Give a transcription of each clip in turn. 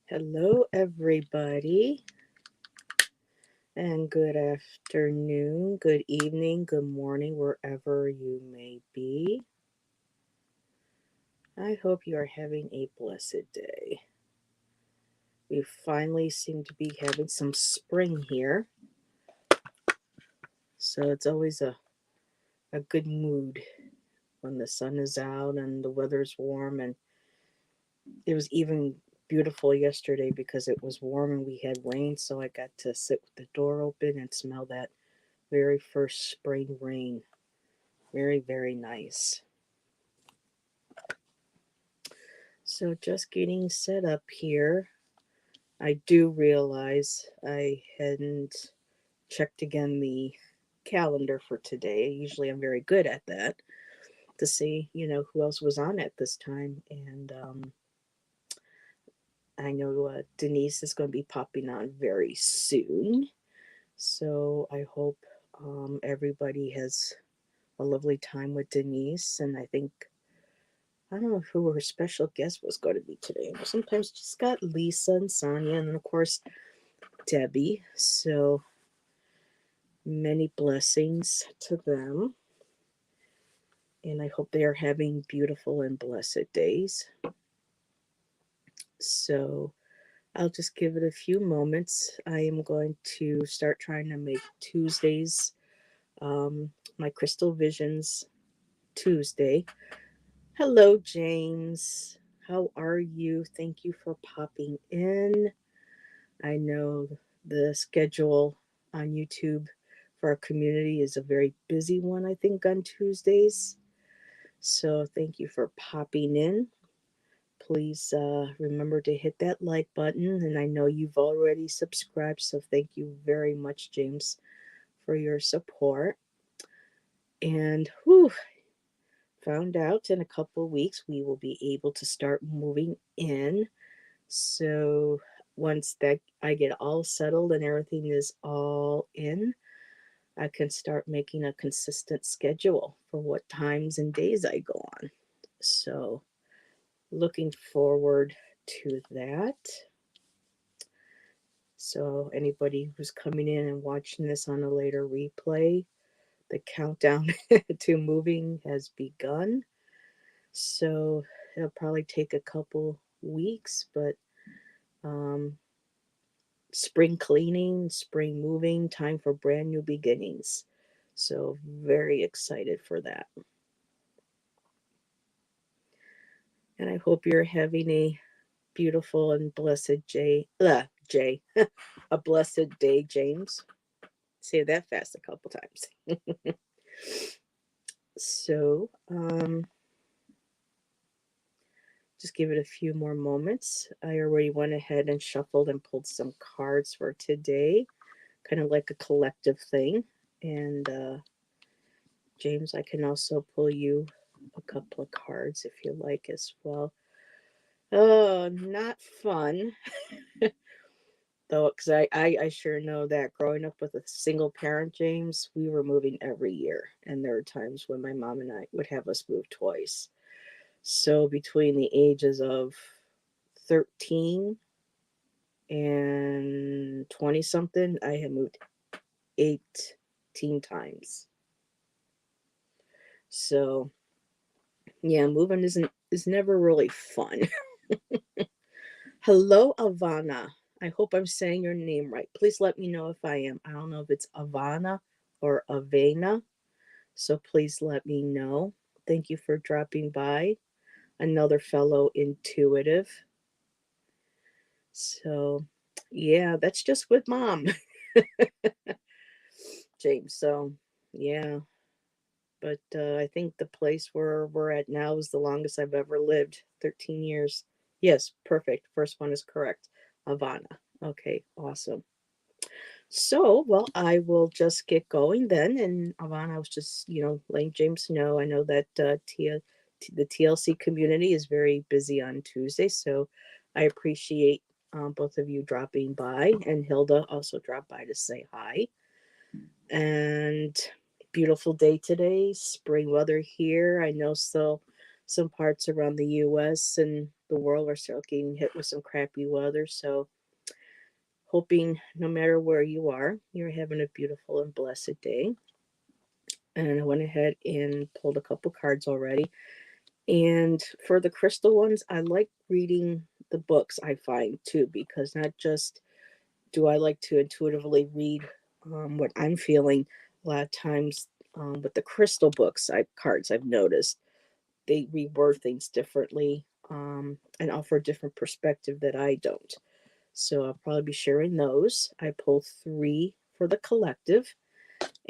Hello, everybody, and good afternoon, good evening, good morning, wherever you may be. I hope you are having a blessed day. We finally seem to be having some spring here, so it's always a good mood when the sun is out and the weather's warm. And it was even beautiful yesterday because it was warm and we had rain, so I got to sit with the door open and smell that very first spring rain. Very, very nice. So just getting set up here. I do realize I hadn't checked again the calendar for today. Usually I'm very good at that to see, who else was on at this time. And I know Denise is going to be popping on very soon. So I hope everybody has a lovely time with Denise. And I don't know who her special guest was going to be today. Sometimes just got Lisa and Sonia, and then of course Debbie. So many blessings to them, and I hope they are having beautiful and blessed days. So I'll just give it a few moments. I am going to start trying to make Tuesdays my Crystal Visions Tuesday. Hello, James. How are you? Thank you for popping in. I know the schedule on YouTube for our community is a very busy one, I think, on Tuesdays. So thank you for popping in. Please remember to hit that like button. And I know you've already subscribed, so thank you very much, James, for your support. And found out in a couple of weeks we will be able to start moving in. So once that I get all settled and everything is all in, I can start making a consistent schedule for what times and days I go on. So looking forward to that. So anybody who's coming in and watching this on a later replay, the countdown to moving has begun. So it'll probably take a couple weeks, but um, spring cleaning, spring moving, time for brand new beginnings. So, very excited for that. And I hope you're having a beautiful and blessed a blessed day, James. Say that fast a couple times. So, just give it a few more moments. I already went ahead and shuffled and pulled some cards for today, kind of like a collective thing. And James, I can also pull you a couple of cards if you like as well. Oh, not fun. Though, because I sure know that growing up with a single parent, James, we were moving every year. And there were times when my mom and I would have us move twice. So between the ages of 13 and 20 something, I had moved 18 times. So yeah, moving is never really fun. Hello, Ivana. I hope I'm saying your name right. Please let me know if I am. I don't know if it's Ivana or Avena, so please let me know. Thank you for dropping by. Another fellow intuitive. So, yeah, that's just with mom, James. So, yeah, but I think the place where we're at now is the longest I've ever lived, 13 years. Yes, perfect. First one is correct. Ivana. Okay, awesome. So, well, I will just get going then. And Ivana, I was just, letting James know. I know that the TLC community is very busy on Tuesday. So I appreciate both of you dropping by. And Hilda also dropped by to say hi. And beautiful day today, spring weather here. I know still some parts around the US and the world are still getting hit with some crappy weather. So, hoping no matter where you are, you're having a beautiful and blessed day. And I went ahead and pulled a couple cards already. And for the crystal ones, I like reading the books, I find too, because not just do I like to intuitively read what I'm feeling, a lot of times with the crystal books, cards I've noticed, they reword things differently and offer a different perspective that I don't. So I'll probably be sharing those. I pull 3 for the collective.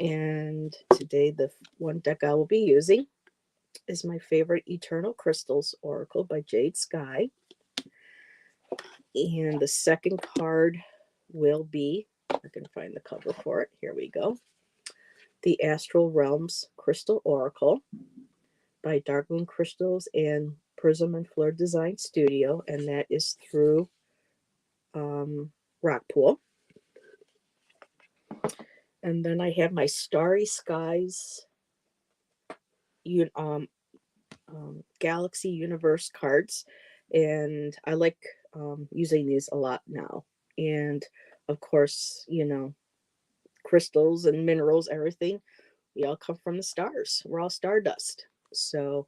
And today, the one deck I will be using is my favorite Eternal Crystals Oracle by Jade Sky. And the second card will be, I can find the cover for it. Here we go. The Astral Realms Crystal Oracle by Dark Moon Crystals and Prism and Fleur Design Studio. And that is through Rockpool. And then I have my Starry Skies Galaxy Universe cards. And I like using these a lot now. And of course, crystals and minerals, everything, we all come from the stars. We're all stardust. So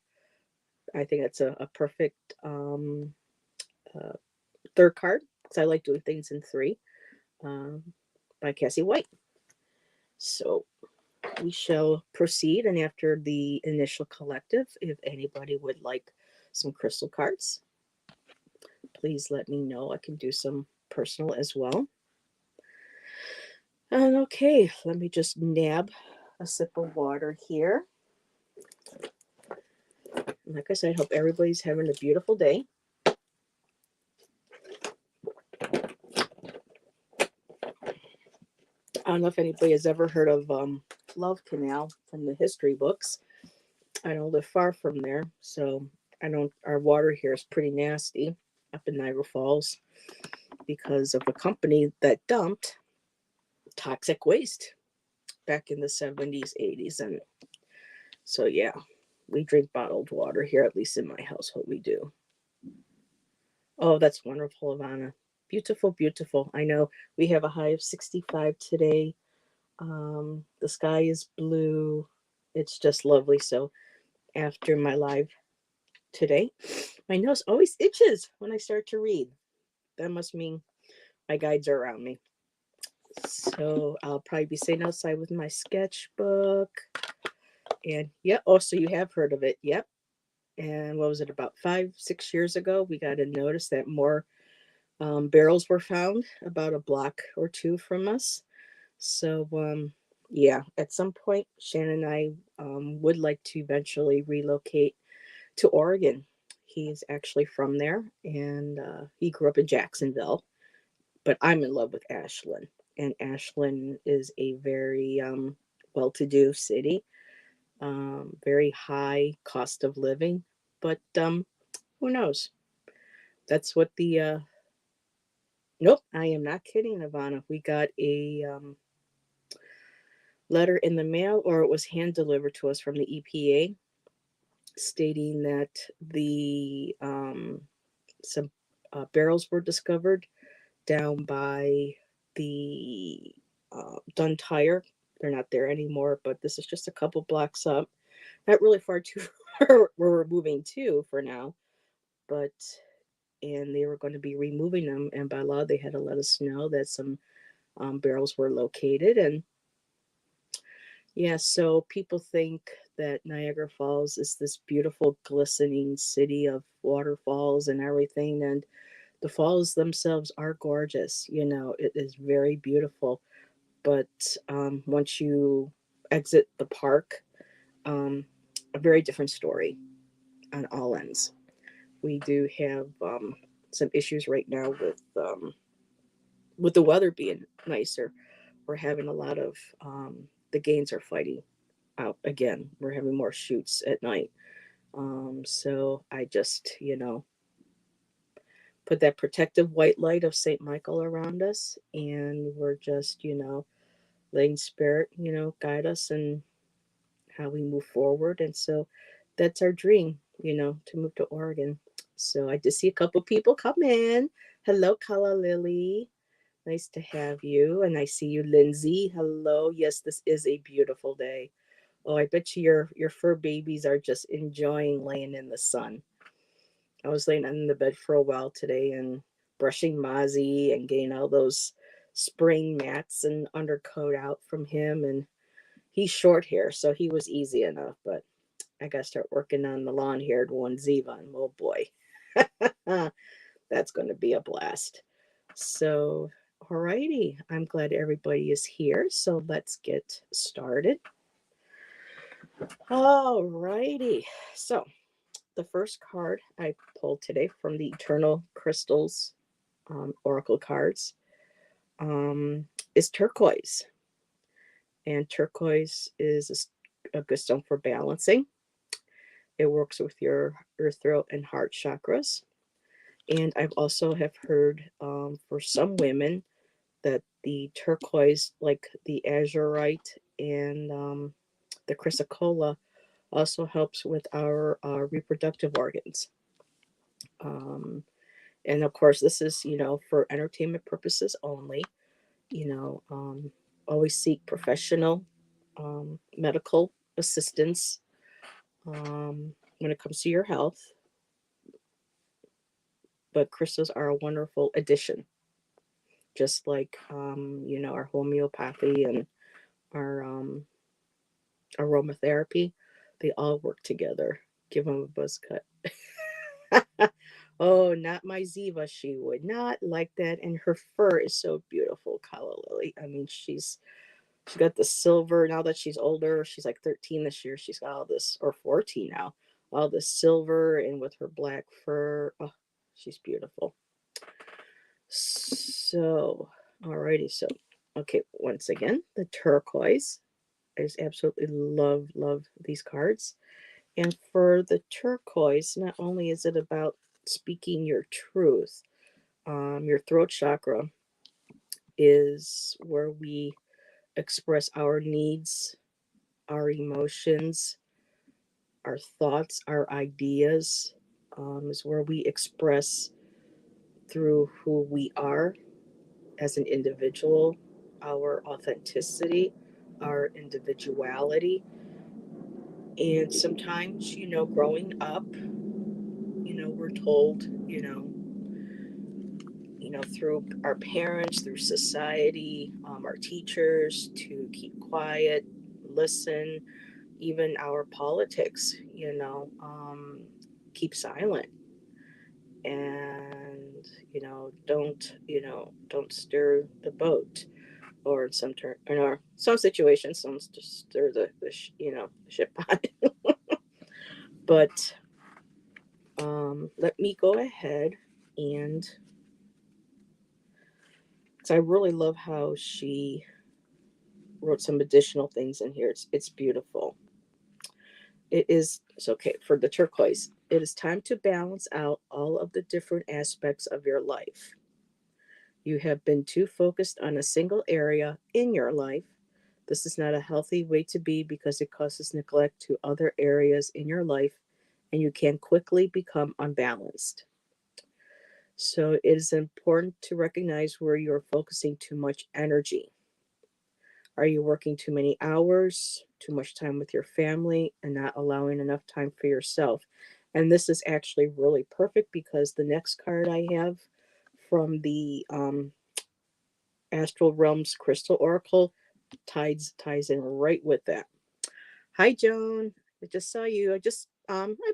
I think that's a perfect third card because I like doing things in 3 by Cassie White. So we shall proceed. And after the initial collective, if anybody would like some crystal cards, please let me know. I can do some personal as well. And okay, let me just nab a sip of water here. Like I said, I hope everybody's having a beautiful day. I don't know if anybody has ever heard of Love Canal from the history books. I don't live far from there, so our water here is pretty nasty up in Niagara Falls because of a company that dumped toxic waste back in the 70s, 80s. And so, yeah, we drink bottled water here, at least in my household, we do. Oh, that's wonderful, Ivana. Beautiful, beautiful. I know we have a high of 65 today. The sky is blue. It's just lovely. So after my live today, my nose always itches when I start to read. That must mean my guides are around me. So I'll probably be sitting outside with my sketchbook. And yeah, oh, so you have heard of it. Yep. And what was it, about 5-6 years ago? We got a notice that more barrels were found about a block or 2 from us. So, yeah, at some point, Shannon and I would like to eventually relocate to Oregon. He's actually from there, and he grew up in Jacksonville. But I'm in love with Ashland, and Ashland is a very well-to-do city, very high cost of living. But who knows? That's what the nope, I am not kidding, Ivana. We got a letter in the mail, or it was hand delivered to us from the EPA, stating that the some barrels were discovered down by the Dunn Tire. They're not there anymore, but this is just a couple blocks up. Not really far too far where we're moving to for now, but and they were going to be removing them, and by law they had to let us know that some barrels were located. And yeah, so people think that Niagara Falls is this beautiful, glistening city of waterfalls and everything. And the falls themselves are gorgeous. It is very beautiful. But once you exit the park, a very different story on all ends. We do have some issues right now with the weather being nicer. We're having a lot of the gains are fighting out again. We're having more shoots at night. So I just, put that protective white light of St. Michael around us, and we're just, letting spirit, guide us and how we move forward. And so that's our dream, to move to Oregon. So I just see a couple people come in. Hello, Kala Lily. Nice to have you. And I see you, Lindsay. Hello. Yes, this is a beautiful day. Oh, I bet you your fur babies are just enjoying laying in the sun. I was laying in the bed for a while today and brushing Mozzie and getting all those spring mats and undercoat out from him. And he's short hair, so he was easy enough. But I got to start working on the long haired one, Ziva. And oh boy, that's going to be a blast. So, alrighty, I'm glad everybody is here. So let's get started. Alrighty, so the first card I pulled today from the Eternal Crystals Oracle cards is turquoise. And turquoise is a good stone for balancing. It works with your throat and heart chakras. And I've also have heard for some women that the turquoise, like the azurite and the chrysocolla, also helps with our reproductive organs. And of course, this is, for entertainment purposes only. You know, always seek professional medical assistance when it comes to your health. But crystals are a wonderful addition, just like, our homeopathy and our aromatherapy. They all work together. Give them a buzz cut. Oh, not my Ziva. She would not like that. And her fur is so beautiful, Kala Lily. I mean, she's got the silver now that she's older. She's like 13 this year. She's got all this, or 14 now, all this silver and with her black fur. Oh, she's beautiful. So, alrighty. So, okay, once again, the turquoise. I just absolutely love these cards. And for the turquoise, not only is it about speaking your truth, your throat chakra is where we express our needs, our emotions, our thoughts, our ideas, is where we express through who we are as an individual, our authenticity, our individuality. And sometimes, growing up, we're told, through our parents, through society, our teachers, to keep quiet, listen, even our politics, keep silent, and don't stir the boat, or in some situations, don't stir the ship on. But let me go ahead and, because I really love how she wrote some additional things in here. It's beautiful. It's okay for the turquoise. It is time to balance out all of the different aspects of your life. You have been too focused on a single area in your life. This is not a healthy way to be because it causes neglect to other areas in your life and you can quickly become unbalanced. So it is important to recognize where you are focusing too much energy. Are you working too many hours, too much time with your family, and not allowing enough time for yourself? And this is actually really perfect because the next card I have from the Astral Realms Crystal Oracle ties in right with that. Hi, Joan. I just saw you. I've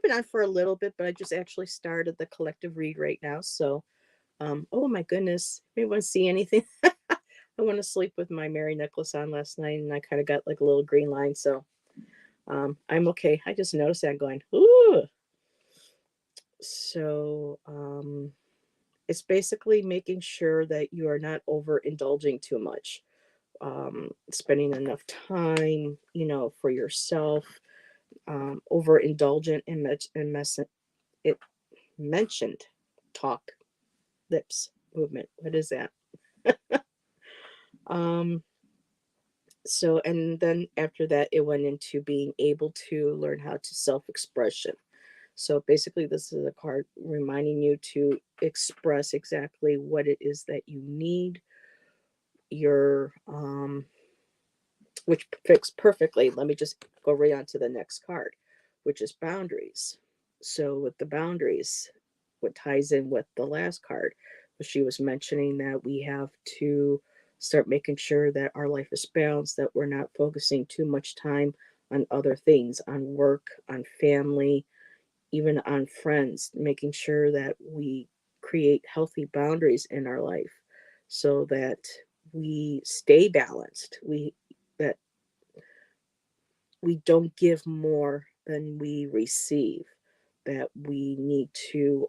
been on for a little bit, but I just actually started the collective read right now. So, oh my goodness, anyone see anything? I went to sleep with my Mary necklace on last night, and I kind of got like a little green line. So, I'm okay. I just noticed that going, ooh. So, it's basically making sure that you are not overindulging too much, spending enough time, for yourself. Overindulgent it mentioned talk, lips, movement. What is that? um, so, and then after that, it went into being able to learn how to self expression. So basically, this is a card reminding you to express exactly what it is that you need. Your which fits perfectly. Let me just go right on to the next card, which is boundaries. So with the boundaries, what ties in with the last card, she was mentioning that we have to start making sure that our life is balanced, that we're not focusing too much time on other things, on work, on family, even on friends, making sure that we create healthy boundaries in our life so that we stay balanced. That we don't give more than we receive. That we need to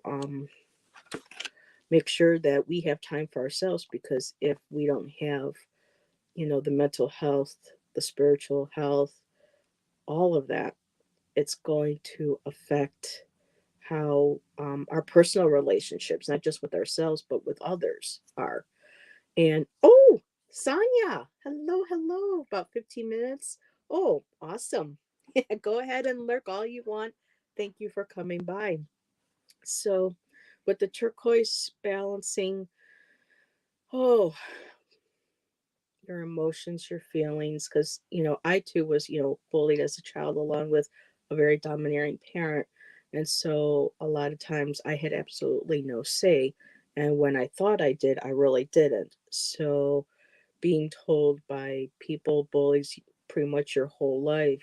make sure that we have time for ourselves, because if we don't have, the mental health, the spiritual health, all of that, it's going to affect how our personal relationships, not just with ourselves, but with others, are. And oh, Sonia, hello, hello, about 15 minutes. Oh, awesome. Go ahead and lurk all you want. Thank you for coming by. So, with the turquoise balancing, oh, your emotions, your feelings, because, I too was, bullied as a child along with a very domineering parent. And so a lot of times I had absolutely no say. And when I thought I did, I really didn't. So being told by people, bullies, pretty much your whole life,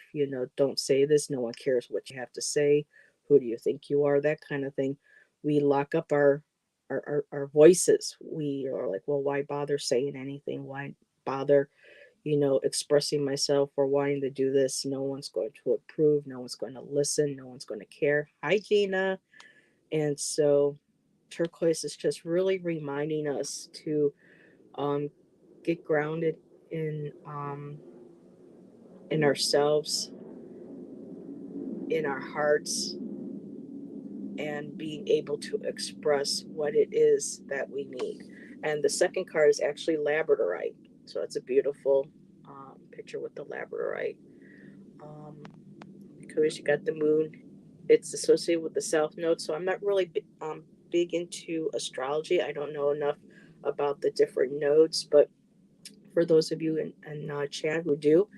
don't say this, no one cares what you have to say, who do you think you are, that kind of thing. We lock up our voices. We are like, well, why bother saying anything? Why bother, expressing myself or wanting to do this? No one's going to approve, no one's going to listen, no one's going to care. Hi, Gina. And so turquoise is just really reminding us to um, get grounded in ourselves, in our hearts, and being able to express what it is that we need. And the second card is actually labradorite, so it's a beautiful picture with the labradorite. Because you got the moon, it's associated with the south node. So I'm not really big into astrology. I don't know enough about the different nodes, but for those of you in chat who do,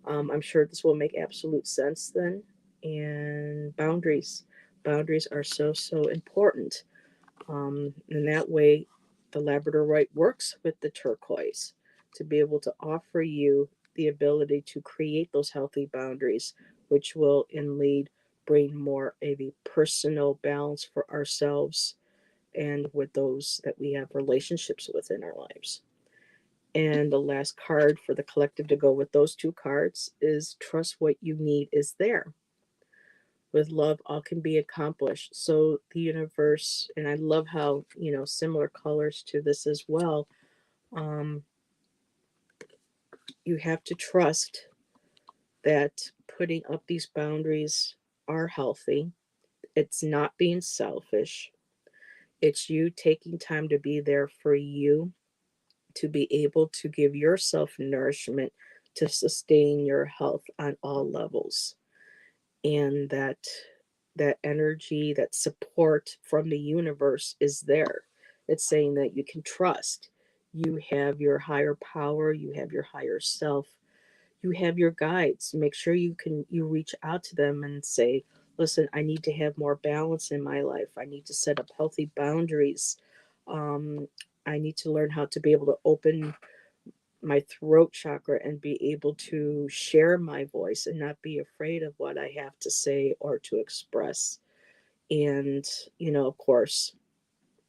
I'm sure this will make absolute sense then. And boundaries. Boundaries are so, so important. And that way, the labradorite works with the turquoise to be able to offer you the ability to create those healthy boundaries, which will in lead bring more of a personal balance for ourselves and with those that we have relationships with in our lives. And the last card for the collective to go with those two cards is trust what you need is there. With love, all can be accomplished. So the universe, and I love how, similar colors to this as well. Um, you have to trust that putting up these boundaries are healthy. It's not being selfish. It's you taking time to be there for you, to be able to give yourself nourishment to sustain your health on all levels. And that energy, that support from the universe is there. It's saying that you can trust. You have your higher power, you have your higher self, you have your guides. Make sure you reach out to them and say, listen, I need to have more balance in my life. I need to set up healthy boundaries. Um, I need to learn how to be able to open my throat chakra and be able to share my voice and not be afraid of what I have to say or to express. And, of course,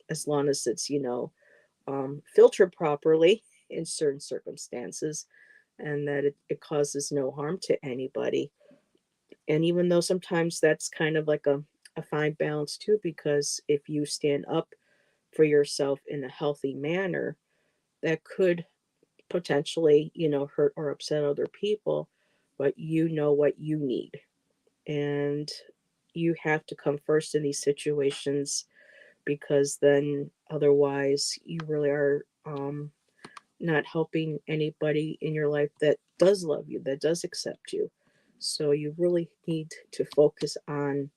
as long as it's, filtered properly in certain circumstances and that it causes no harm to anybody. And even though sometimes that's kind of like a fine balance too, because if you stand up for yourself in a healthy manner, that could potentially, hurt or upset other people, but you know what you need. And you have to come first in these situations, because then otherwise you really are not helping anybody in your life that does love you, that does accept you. So you really need to focus on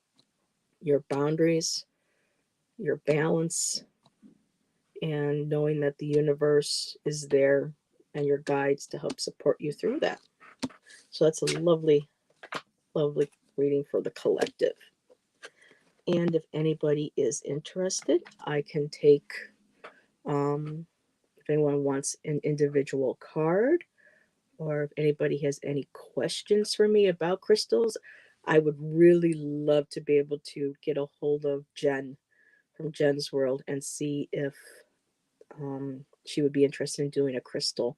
your boundaries, your balance, and knowing that the universe is there and your guides to help support you through that. So that's a lovely, lovely reading for the collective. And if anybody is interested, I can take, if anyone wants an individual card, or if anybody has any questions for me about crystals, I would really love to be able to get a hold of Jen from Jen's World and see if she would be interested in doing a crystal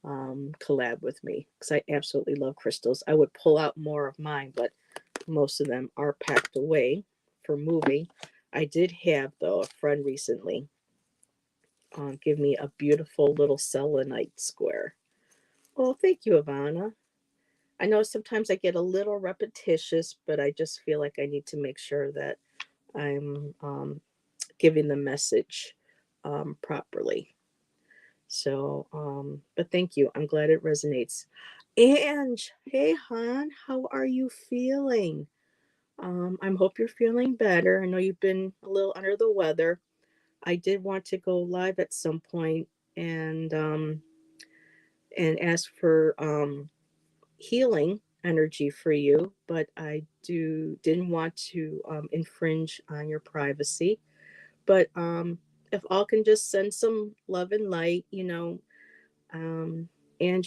collab with me, because I absolutely love crystals. I would pull out more of mine, but most of them are packed away for moving. I did have, though, a friend recently give me a beautiful little selenite square. Oh, thank you, Ivana. I know sometimes I get a little repetitious, but I just feel like I need to make sure that I'm giving the message properly. So, but thank you. I'm glad it resonates. Ange, hey, hon, how are you feeling? I hope you're feeling better. I know you've been a little under the weather. I did want to go live at some point and ask for healing energy for you, but I didn't want to infringe on your privacy. But if all can just send some love and light, Ange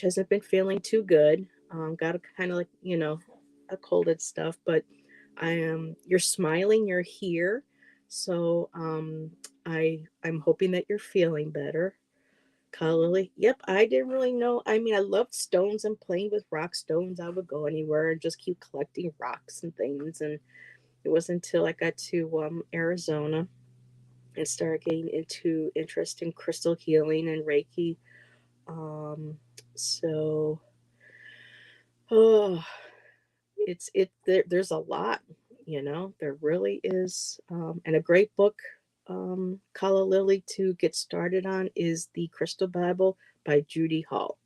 hasn't been feeling too good. Got a kind of like, a cold and stuff, but you're smiling, you're here. So I'm hoping that you're feeling better. Lily. Yep, I didn't really know. I mean, I loved stones and playing with rock stones. I would go anywhere and just keep collecting rocks and things. And it wasn't until I got to Arizona and started getting into interest in crystal healing and Reiki. Um, so, oh, there's a lot, there really is. And a great book, Kala Lily, to get started on is The Crystal Bible by Judy Hall.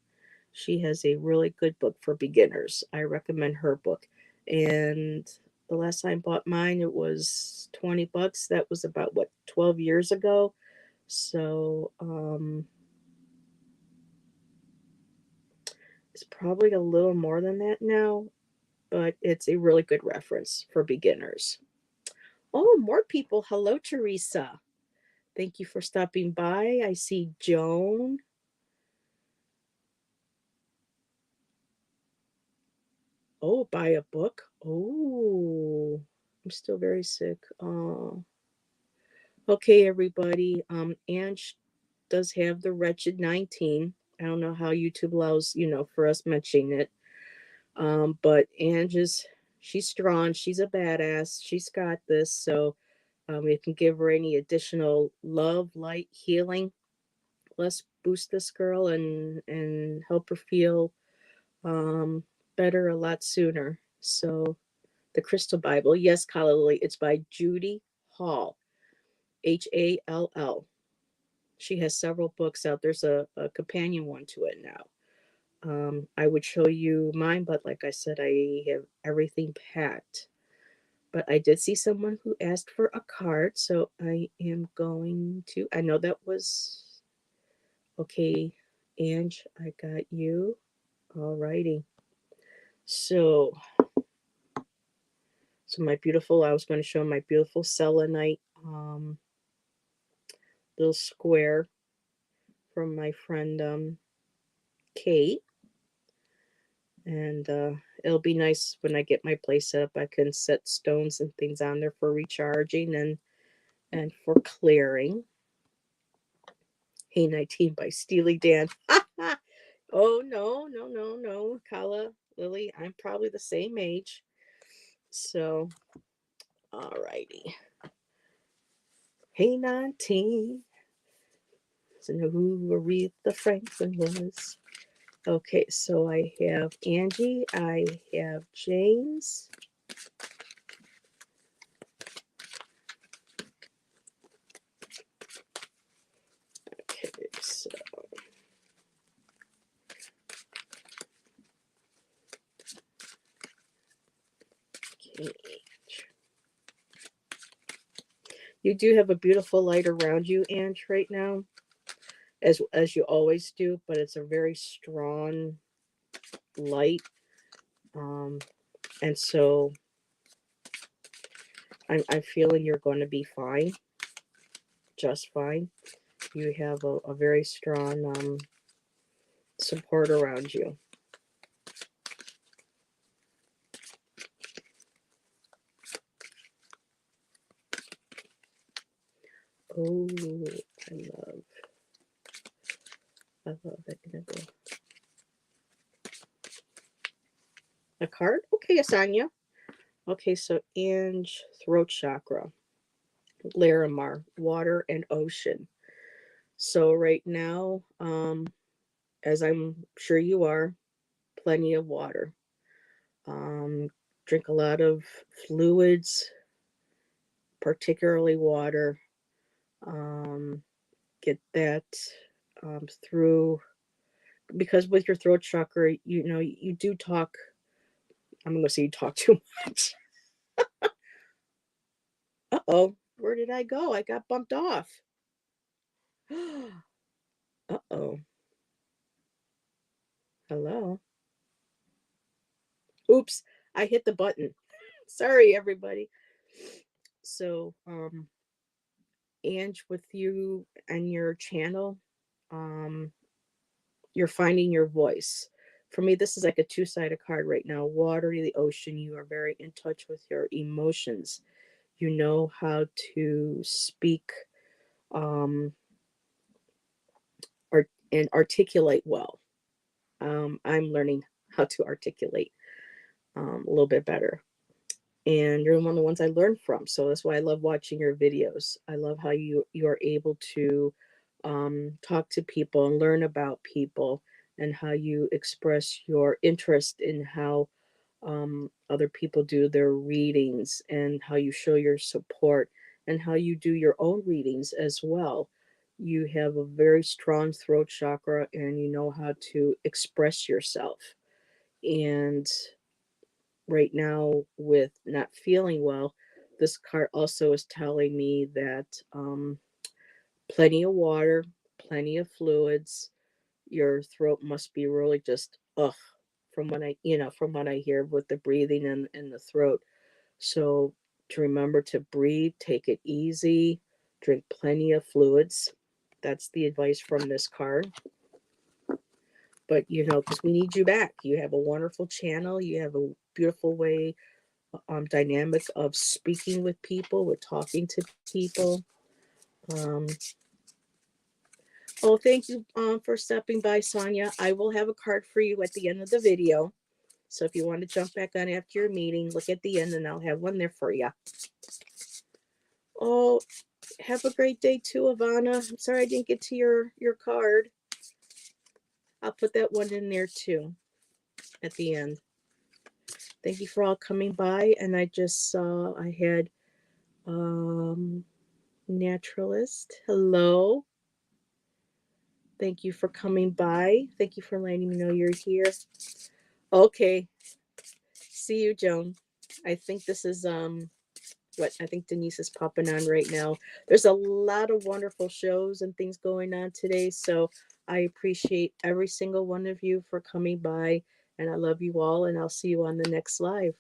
She has a really good book for beginners. I recommend her book. And the last time I bought mine, it was $20. That was about, 12 years ago. So it's probably a little more than that now, but it's a really good reference for beginners. Oh, more people. Hello, Teresa. Thank you for stopping by. I see Joan. Oh, buy a book. Oh, I'm still very sick. Oh, okay, everybody. Ange does have the Wretched 19. I don't know how YouTube allows, for us mentioning it. But Ange she's strong. She's a badass. She's got this. So we can give her any additional love, light, healing. Let's boost this girl and help her feel um, better a lot sooner. So the Crystal Bible, yes, Kala Lily, it's by Judy Hall, Hall. She has several books out. There's a companion one to it now. I would show you mine, but like I said, I have everything packed. But I did see someone who asked for a card, so I am going to. I know that was okay, Ange. I got you. All righty. So, my beautiful. I was going to show my beautiful selenite little square from my friend Kate, and it'll be nice when I get my place set up. I can set stones and things on there for recharging and for clearing. Hey 19 by Steely Dan. Oh no, no, no, no, Kala Lily, I'm probably the same age. So, alrighty. Hey 19. So know who Aretha Franklin was. Okay, so I have Angie, I have James. Okay, so Cage. You do have a beautiful light around you, Ange, right now, as you always do, but it's a very strong light. Um, and so I'm feeling you're going to be fine, just fine. You have a very strong support around you. Oh, I love, I love that. Gonna go a card. Okay, Asanya. Okay, so Ange, throat chakra, Larimar, water and ocean. So right now, as I'm sure you are, plenty of water. Um, Drink a lot of fluids, particularly water. Um, get that through, because with your throat chakra, you do talk. I'm going to say you talk too much. Uh-oh, where did I go? I got bumped off. Uh-oh. Hello. Oops, I hit the button. Sorry, everybody. So, Ange, with you and your channel, um, you're finding your voice. For me, this is like a two-sided card right now. Water, the ocean, you are very in touch with your emotions. You know how to speak um, and articulate well. I'm learning how to articulate a little bit better. And you're one of the ones I learned from. So that's why I love watching your videos. I love how you are able to talk to people and learn about people, and how you express your interest in how other people do their readings, and how you show your support, and how you do your own readings as well. You have a very strong throat chakra, and you know how to express yourself. And right now, with not feeling well, this card also is telling me that plenty of water, plenty of fluids. Your throat must be really just ugh, from what I hear with the breathing and the throat. So to remember to breathe, take it easy, drink plenty of fluids. That's the advice from this card. But because we need you back. You have a wonderful channel. You have a beautiful way, dynamic of speaking with people, with talking to people. Um, oh, thank you for stopping by, Sonia. I will have a card for you at the end of the video. So if you want to jump back on after your meeting, look at the end and I'll have one there for you. Oh, have a great day too, Ivana. I'm sorry I didn't get to your card. I'll put that one in there too at the end. Thank you for all coming by. And I just saw I had Naturalist. Hello. Thank you for coming by. Thank you for letting me know you're here. Okay. See you, Joan. I think this is what I think Denise is popping on right now. There's a lot of wonderful shows and things going on today, so I appreciate every single one of you for coming by, and I love you all, and I'll see you on the next live.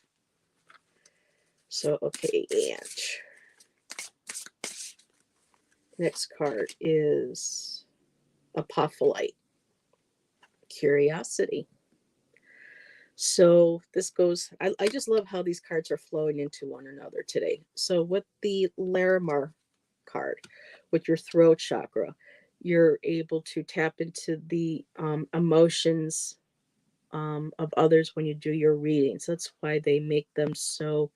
So, okay, and next card is Apophyllite, Curiosity. So this goes, I just love how these cards are flowing into one another today. So with the Larimar card, with your throat chakra, you're able to tap into the emotions of others when you do your readings. That's why they make them so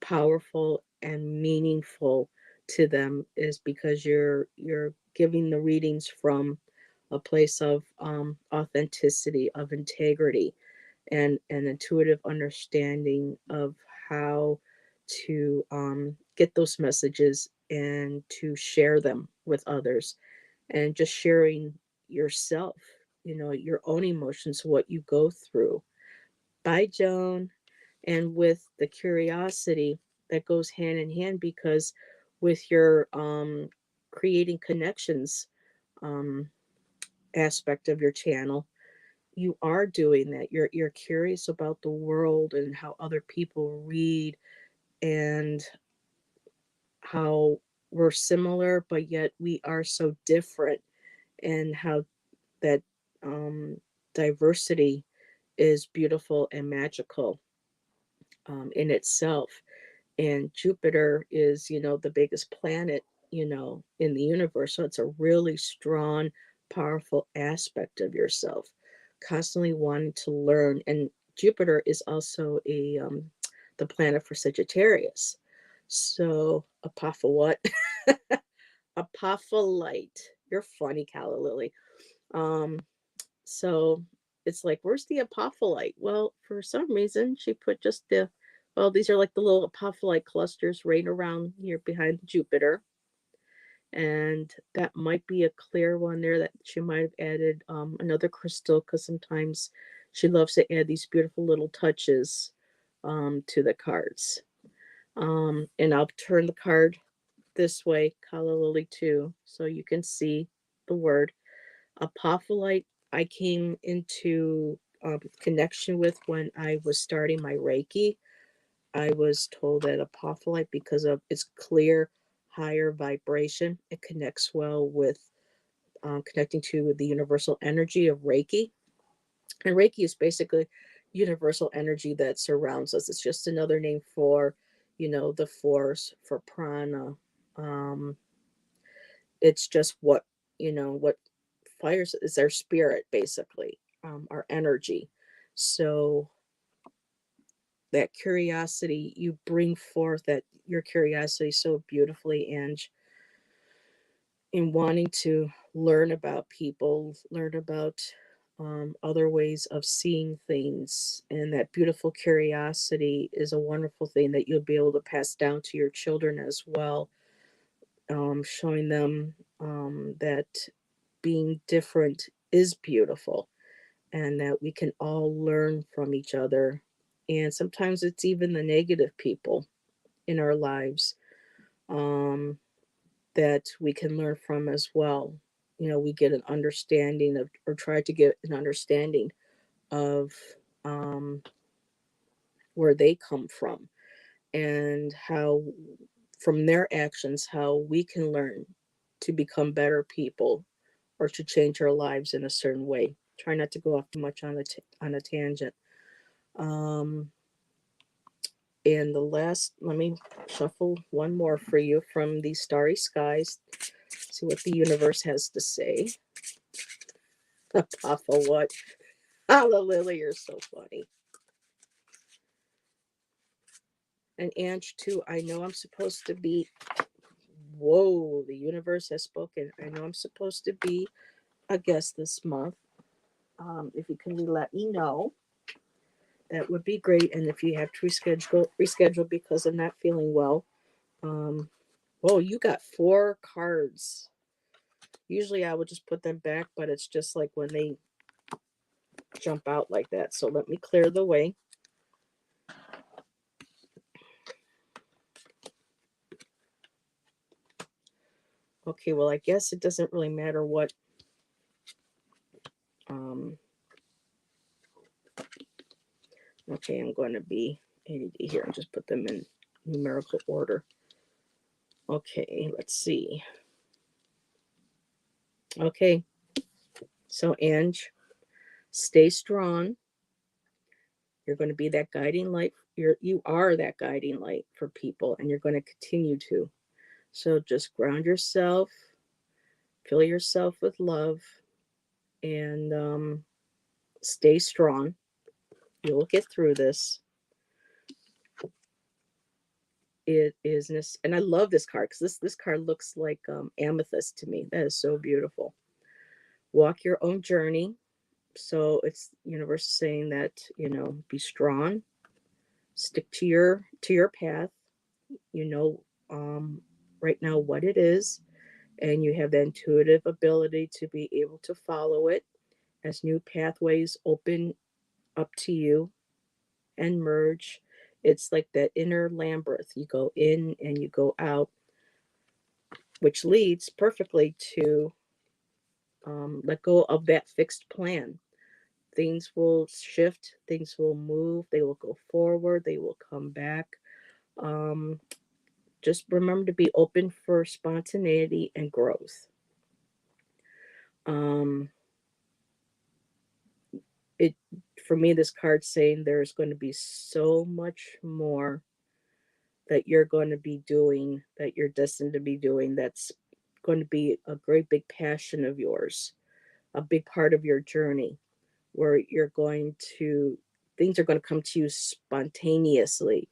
powerful and meaningful to them, is because you're giving the readings from a place of authenticity, of integrity, and an intuitive understanding of how to get those messages and to share them with others, and just sharing yourself, your own emotions, what you go through. Bye, Joan. And with the curiosity, that goes hand in hand, because with your creating connections um, aspect of your channel. You are doing that. You're curious about the world and how other people read, and how we're similar but yet we are so different, and how that um, diversity is beautiful and magical in itself. And Jupiter is, the biggest planet, in the universe. So it's a really strong, powerful aspect of yourself, constantly wanting to learn. And Jupiter is also the planet for Sagittarius. So what? Apophyllite. You're funny, Calla Lily. Um, so it's like, where's the apophyllite? Well, for some reason, she put just these are like the little apophyllite clusters right around here behind Jupiter. And that might be a clear one there that she might have added another crystal, because sometimes she loves to add these beautiful little touches to the cards. And I'll turn the card this way, Kala Lily, too, so you can see the word apophyllite. I came into connection with when I was starting my Reiki. I was told that apophyllite, because of its clear, higher vibration, it connects well with connecting to the universal energy of Reiki. And Reiki is basically universal energy that surrounds us. It's just another name for, the force, for prana. Um, it's just what fires is our spirit, basically, our energy. So that curiosity, you bring forth that your curiosity so beautifully, and in wanting to learn about people, learn about other ways of seeing things. And that beautiful curiosity is a wonderful thing that you'll be able to pass down to your children as well, showing them that being different is beautiful, and that we can all learn from each other. And sometimes it's even the negative people in our lives that we can learn from as well. We get an understanding of, or try to get an understanding of um, where they come from, and how, from their actions, how we can learn to become better people, or to change our lives in a certain way. Try not to go off too much on a tangent. Um, and the last, let me shuffle one more for you from the Starry Skies. See what the universe has to say. Papa, what? Holla, Lily, you're so funny. And Ange, too, I know I'm supposed to be. Whoa, the universe has spoken. I know I'm supposed to be a guest this month. If you can let me know, that would be great. And if you have to reschedule because I'm not feeling well. Whoa, you got 4 cards. Usually I would just put them back, but it's just like when they jump out like that. So let me clear the way. Okay, well, I guess it doesn't really matter what. Okay, I'm going to be ADD here and just put them in numerical order. Okay, let's see. Okay, so Ange, stay strong. You're going to be that guiding light. You are that guiding light for people, and you're going to continue to. So just ground yourself, fill yourself with love, and stay strong. You'll get through this. It is, and I love this card because this card looks like amethyst to me. That is so beautiful. Walk your own journey. So it's universe saying that, be strong, stick to your path. You know right now what it is, and you have the intuitive ability to be able to follow it as new pathways open up to you and merge. It's like that inner labyrinth. You go in and you go out. which leads perfectly to let go of that fixed plan. Things will shift, things will move, they will go forward, they will come back. Um, just remember to be open for spontaneity and growth. Um, it for me, this card saying there's going to be so much more that you're going to be doing, that you're destined to be doing. That's going to be a great big passion of yours, a big part of your journey, where you're going to things are going to come to you spontaneously.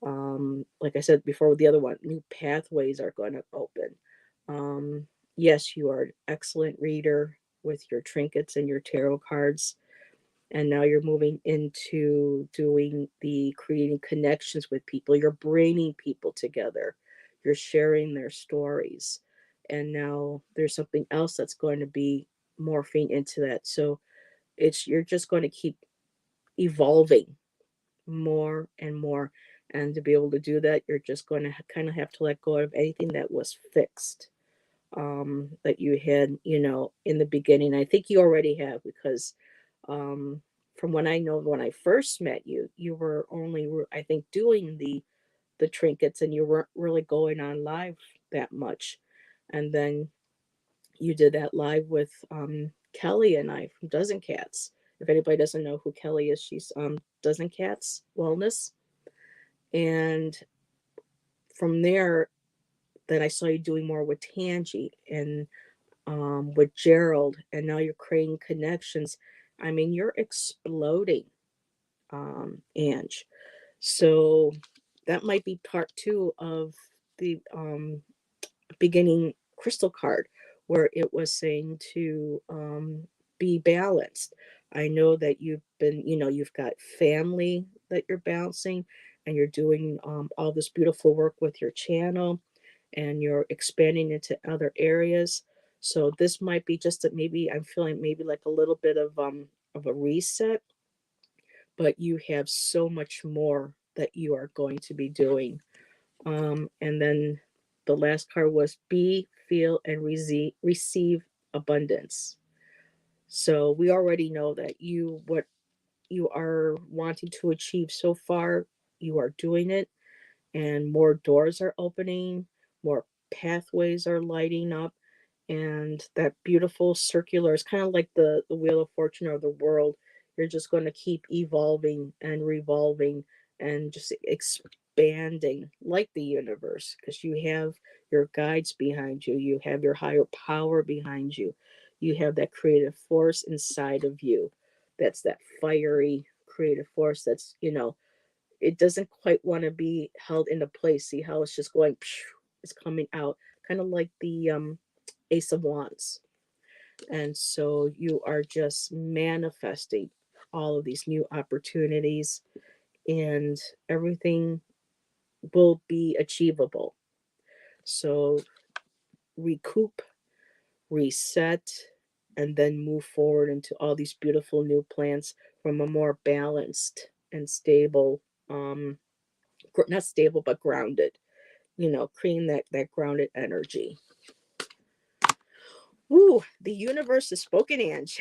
Like I said before with the other one, new pathways are going to open. Um, yes, you are an excellent reader with your trinkets and your tarot cards. And now you're moving into doing the creating connections with people. You're bringing people together. You're sharing their stories. And now there's something else that's going to be morphing into that. So it's you're just going to keep evolving more and more. And to be able to do that, you're just going to kind of have to let go of anything that was fixed, that you had, in the beginning. I think you already have because um, from when I know when I first met you, you were only, I think, doing the trinkets and you weren't really going on live that much. And then you did that live with Kelly and I from Dozen Cats. If anybody doesn't know who Kelly is, she's Dozen Cats Wellness. And from there, then I saw you doing more with Tangi and with Gerald, and now you're creating connections. I mean, you're exploding, Ange. So that might be part two of the beginning crystal card, where it was saying to be balanced. I know that you've got family that you're balancing, and you're doing all this beautiful work with your channel, and you're expanding into other areas. So this might be just that maybe I'm feeling maybe like a little bit of a reset, but you have so much more that you are going to be doing. And then the last card was be, feel, and receive abundance. So we already know that what you are wanting to achieve so far, you are doing it, and more doors are opening, more pathways are lighting up, and that beautiful circular is kind of like the wheel of fortune or the world. You're just going to keep evolving and revolving and just expanding like the universe, because you have your guides behind you, you have your higher power behind you, you have that creative force inside of you. That's that fiery creative force that's, it doesn't quite want to be held into place. See how it's just going, it's coming out, kind of like the Ace of Wands. And so you are just manifesting all of these new opportunities, and everything will be achievable. So recoup, reset, and then move forward into all these beautiful new plans from a more balanced and stable, not stable, but grounded, creating that grounded energy. Woo, the universe is spoken, Ange.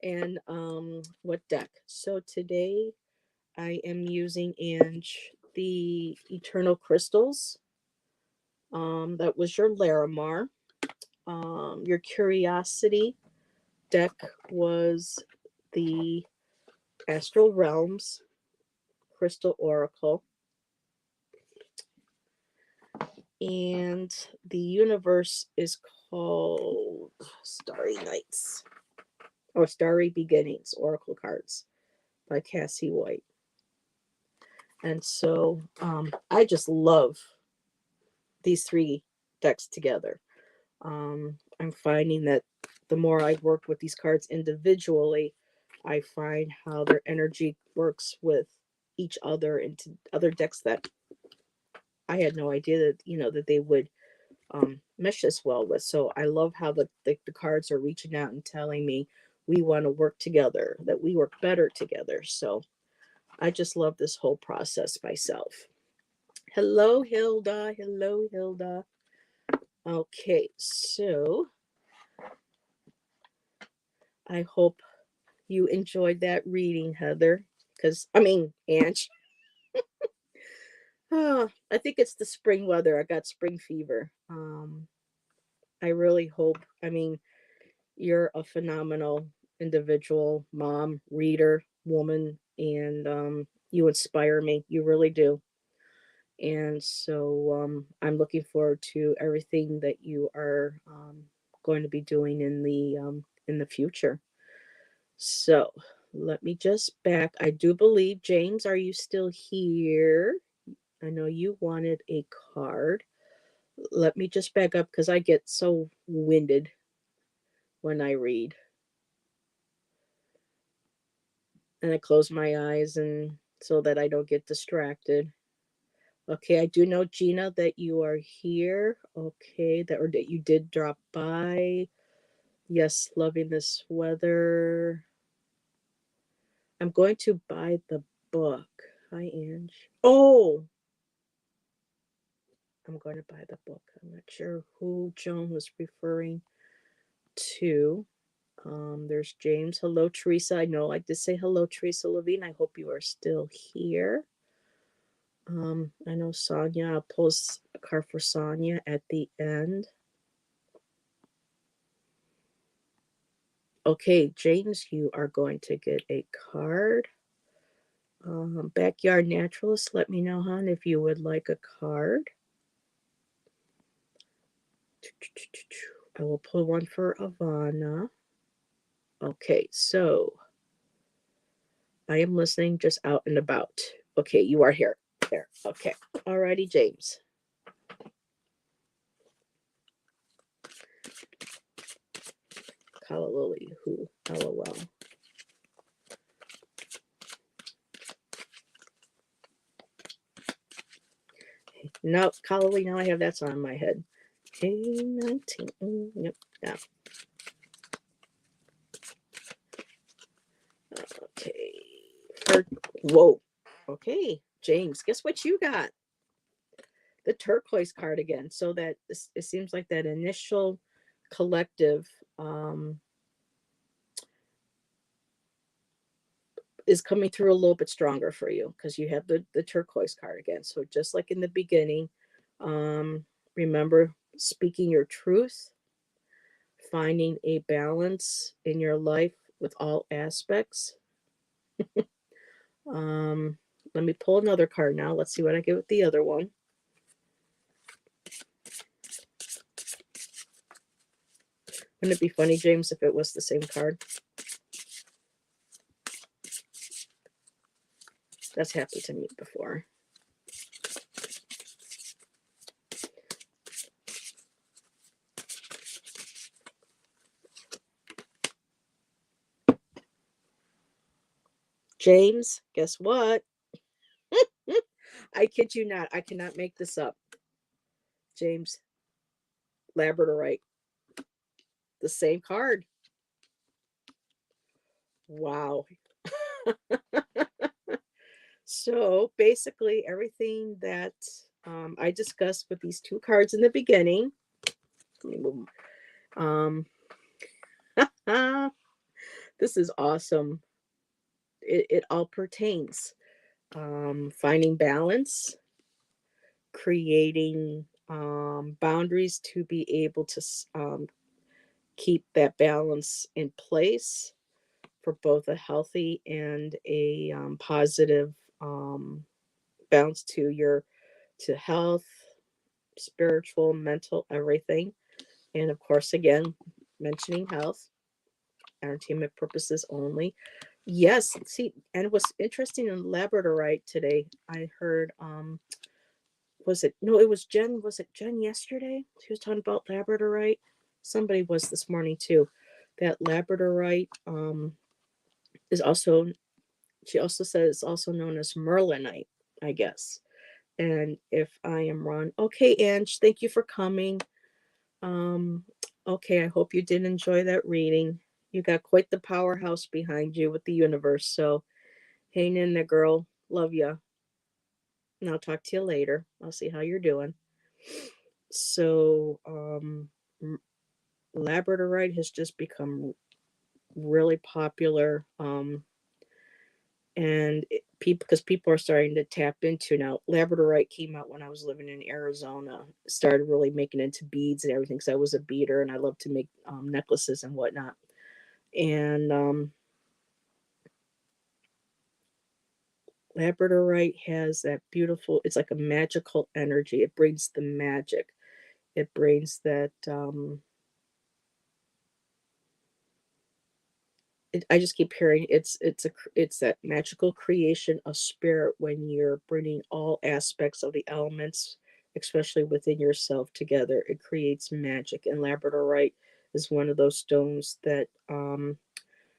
And what deck? So today I am using, Ange, the Eternal Crystals. That was your Larimar. Your Curiosity deck was the Astral Realms Crystal Oracle. And the universe is called Starry Nights, or Starry Beginnings Oracle cards by Cassie White. And so I just love these three decks together. I'm finding that the more I work with these cards individually, I find how their energy works with each other into other decks that I had no idea that they would mesh as well with. So I love how the cards are reaching out and telling me we want to work together, that we work better together. So I just love this whole process myself. Hello, Hilda. Hello, Hilda. Okay, so I hope you enjoyed that reading, Heather. Ange. I think it's the spring weather. I got spring fever. I really hope. You're a phenomenal individual, mom, reader, woman, and you inspire me. You really do. And so I'm looking forward to everything that you are going to be doing in the future. So let me just back. I do believe, James, are you still here? I know you wanted a card. Let me just back up because I get so winded when I read. And I close my eyes and so that I don't get distracted. Okay, I do know, Gina, that you are here. Okay, that you did drop by. Yes, loving this weather. I'm going to buy the book. Hi, Ange. Oh, I'm going to buy the book. I'm not sure who Joan was referring to. There's James. Hello, Teresa. I know I did say hello, Teresa Levine. I hope you are still here. I know Sonia. I'll post a card for Sonia at the end. Okay, James, you are going to get a card. Backyard Naturalist, let me know, hon, if you would like a card. I will pull one for Ivana. Okay, so I am listening just out and about. Okay, you are here. There. Okay. Alrighty, James. Calla Lily, who? LOL. No, Calla Lily, now I have that song in my head. Hey, 19. Yep. Yeah. Okay. Whoa. Okay, James, guess what you got? The turquoise card again. So that it seems like that initial collective is coming through a little bit stronger for you because you have the turquoise card again. So just like in the beginning, remember speaking your truth, finding a balance in your life with all aspects. Let me pull another card now. Let's see what I get with the other one. Wouldn't it be funny, James, if it was the same card? That's happened to me before. James, guess what? I kid you not. I cannot make this up. James, Labradorite. The same card. Wow. So basically, everything that I discussed with these two cards in the beginning. Let me move them. This is awesome. It all pertains. Finding balance, creating boundaries to be able to keep that balance in place for both a healthy and a positive balance to health, spiritual, mental, everything. And of course, again, mentioning health, entertainment purposes only. Yes, see, and it was interesting in Labradorite today. I heard was it no, it was Jen, was it Jen yesterday? She was talking about Labradorite. Somebody was this morning too. That Labradorite is also, she also says it's also known as Merlinite, I guess. And if I am wrong, okay, Ange, thank you for coming. Um, okay, I hope you did enjoy that reading. You got quite the powerhouse behind you with the universe. So hang in there, girl. Love ya. And I'll talk to you later. I'll see how you're doing. So labradorite has just become really popular. And people, because people are starting to tap into now. Labradorite came out when I was living in Arizona. Started really making into beads and everything. Because I was a beader and I love to make necklaces and whatnot. And labradorite has that beautiful. It's like a magical energy. It brings the magic. It brings that. I just keep hearing it's that magical creation of spirit when you're bringing all aspects of the elements, especially within yourself, together. It creates magic, and labradorite is one of those stones that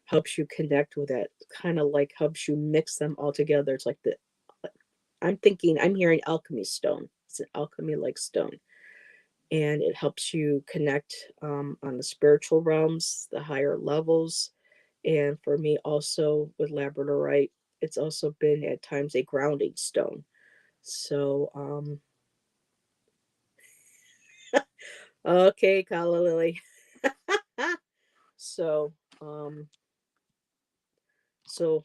helps you connect with that. Kind of like helps you mix them all together. It's like I'm hearing alchemy stone. It's an alchemy like stone, and it helps you connect on the spiritual realms, the higher levels. And for me, also with labradorite, it's also been at times a grounding stone. So, okay, Kala Lily. so, um, so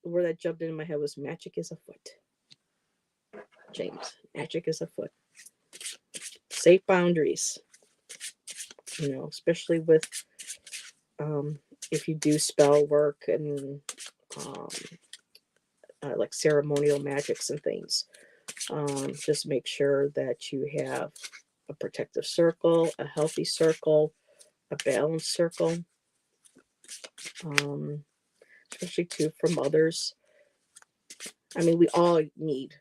the word that jumped into my head was magic is afoot. James, magic is afoot. Safe boundaries, especially with um, if you do spell work and um, like ceremonial magics and things. Just make sure that you have a protective circle, a healthy circle, a balanced circle, um, especially too from others. I mean, we all need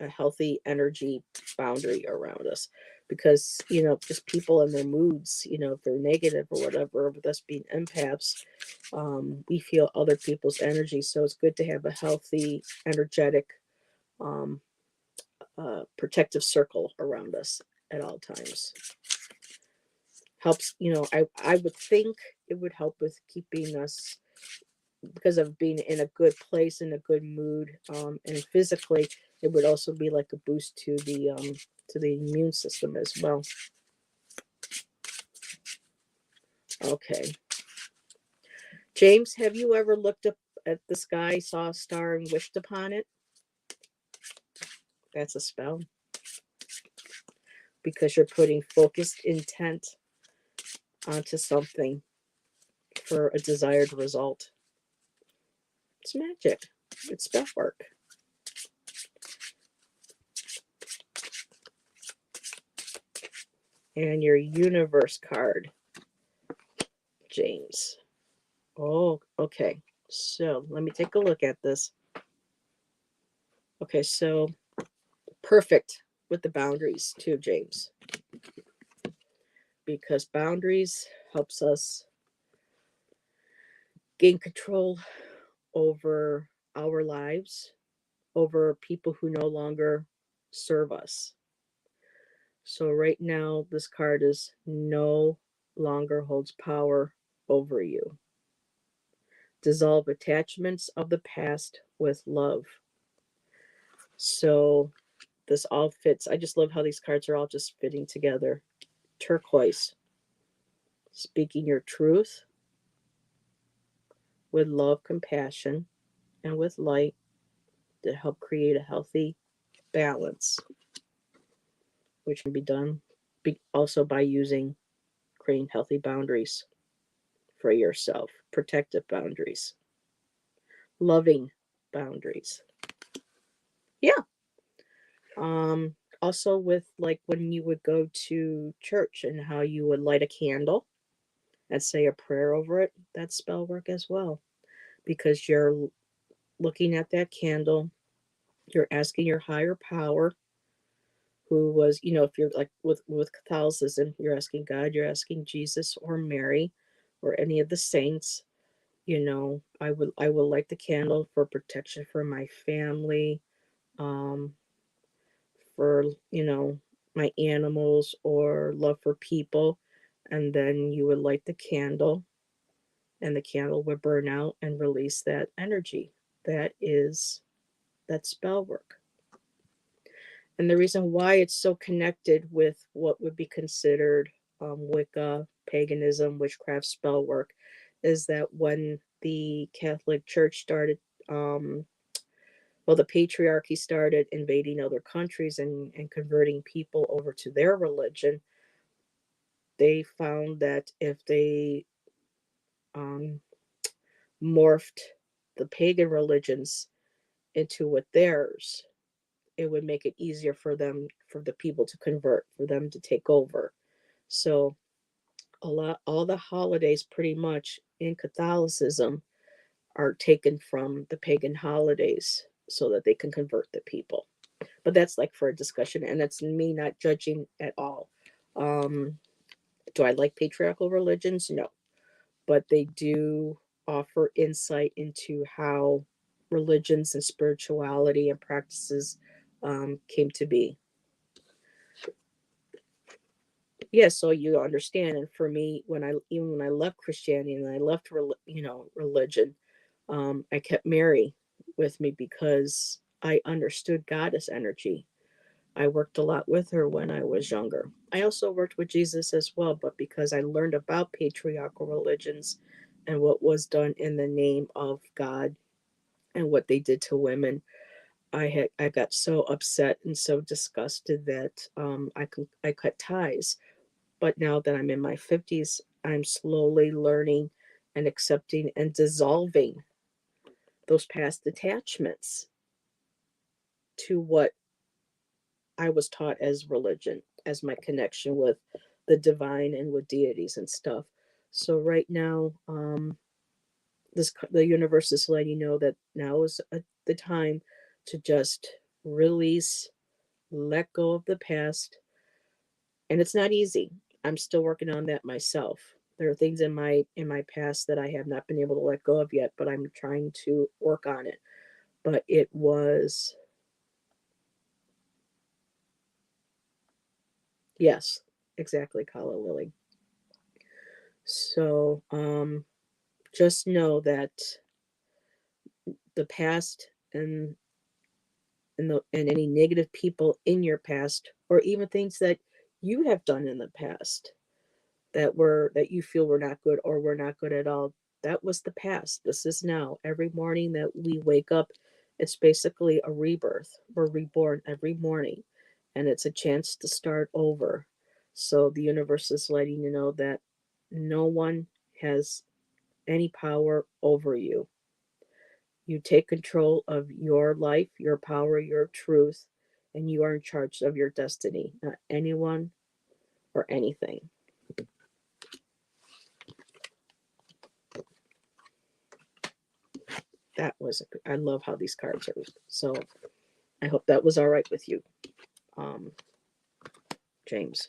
a healthy energy boundary around us because, just people and their moods, if they're negative or whatever, with us being empaths, we feel other people's energy. So it's good to have a healthy, energetic, um, protective circle around us at all times. Helps, I would think it would help with keeping us, because of being in a good place, in a good mood, and physically it would also be like a boost to the immune system as well. Okay, James, have you ever looked up at the sky, saw a star, and wished upon it? That's a spell, because you're putting focused intent onto something for a desired result. It's magic. It's spell work. And your universe card, James. Oh, okay. So let me take a look at this. Okay, so perfect with the boundaries too, James, because boundaries helps us gain control over our lives, over people who no longer serve us. So right now, this card is no longer holds power over you. Dissolve attachments of the past with love. So this all fits. I just love how these cards are all just fitting together. Turquoise, speaking your truth with love, compassion, and with light to help create a healthy balance, which can be done also by creating healthy boundaries for yourself, protective boundaries, loving boundaries. Yeah. Also with like when you would go to church and how you would light a candle and say a prayer over it, that's spell work as well, because you're looking at that candle, you're asking your higher power, who was, if you're like with Catholicism, you're asking God, you're asking Jesus or Mary or any of the saints. I will light the candle for protection for my family, um, for my animals, or love for people. And then you would light the candle, and the candle would burn out and release that energy. That spell work. And the reason why it's so connected with what would be considered Wicca, paganism, witchcraft, spell work, is that when the Catholic Church started, um, well, the patriarchy started invading other countries and converting people over to their religion, they found that if they um, morphed the pagan religions into what theirs, it would make it easier for them, for the people to convert, for them to take over. So all the holidays pretty much in Catholicism are taken from the pagan holidays so that they can convert the people. But that's like for a discussion, and that's me not judging at all. Um, do I like patriarchal religions? No, but they do offer insight into how religions and spirituality and practices came to be. Yeah, so you understand. And for me, even when I left Christianity and I left religion, I kept Mary with me because I understood goddess energy. I worked a lot with her when I was younger. I also worked with Jesus as well, but because I learned about patriarchal religions and what was done in the name of God and what they did to women, I got so upset and so disgusted that I cut ties. But now that I'm in my 50s, I'm slowly learning and accepting and dissolving those past attachments to what I was taught as religion, as my connection with the divine and with deities and stuff. So right now, the universe is letting you know that now is the time to just release, let go of the past, and it's not easy. I'm still working on that myself. There are things in my past that I have not been able to let go of yet, but I'm trying to work on it. But it was, yes, exactly, Kala Lily. So just know that the past and any negative people in your past, or even things that you have done in the past that you feel were not good or were not good at all, that was the past. This is now. Every morning that we wake up, it's basically a rebirth. We're reborn every morning, and it's a chance to start over. So the universe is letting you know that no one has any power over you. You take control of your life, your power, your truth, and you are in charge of your destiny, not anyone or anything. I love how these cards are. So I hope that was all right with you, um, James.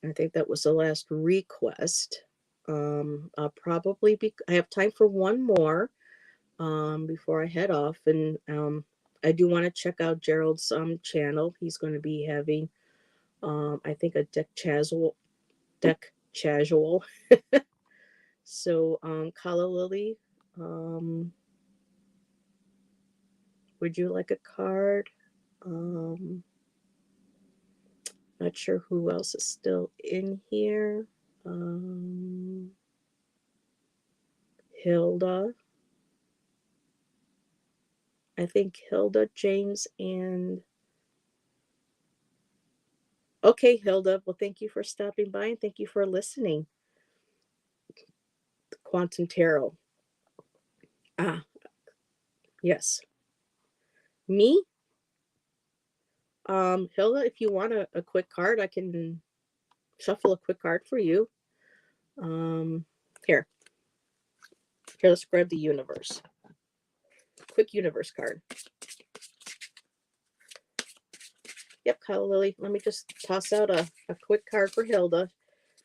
I think that was the last request. I have time for one more before I head off. And I do want to check out Gerald's channel. He's going to be having, I think, a deck casual. So, Kala Lily, would you like a card? Not sure who else is still in here. Um, Hilda. I think Hilda, James, and okay, Hilda. Well, thank you for stopping by and thank you for listening. Quantum Tarot. Ah, yes. Me? Hilda, if you want a quick card, I can shuffle a quick card for you. Um, here. Here, let's grab the universe. Quick universe card. Yep, Kyle Lily. Let me just toss out a quick card for Hilda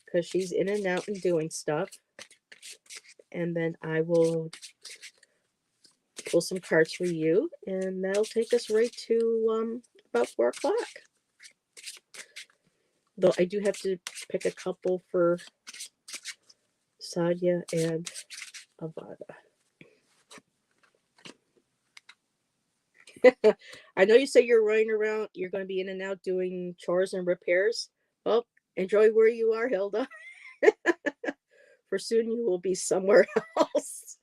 because she's in and out and doing stuff. And then I will pull some cards for you, and that'll take us right to about 4 o'clock. Though I do have to pick a couple for Sadia and Avada. I know you say you're running around, you're going to be in and out doing chores and repairs. Well, enjoy where you are, Hilda, for soon you will be somewhere else.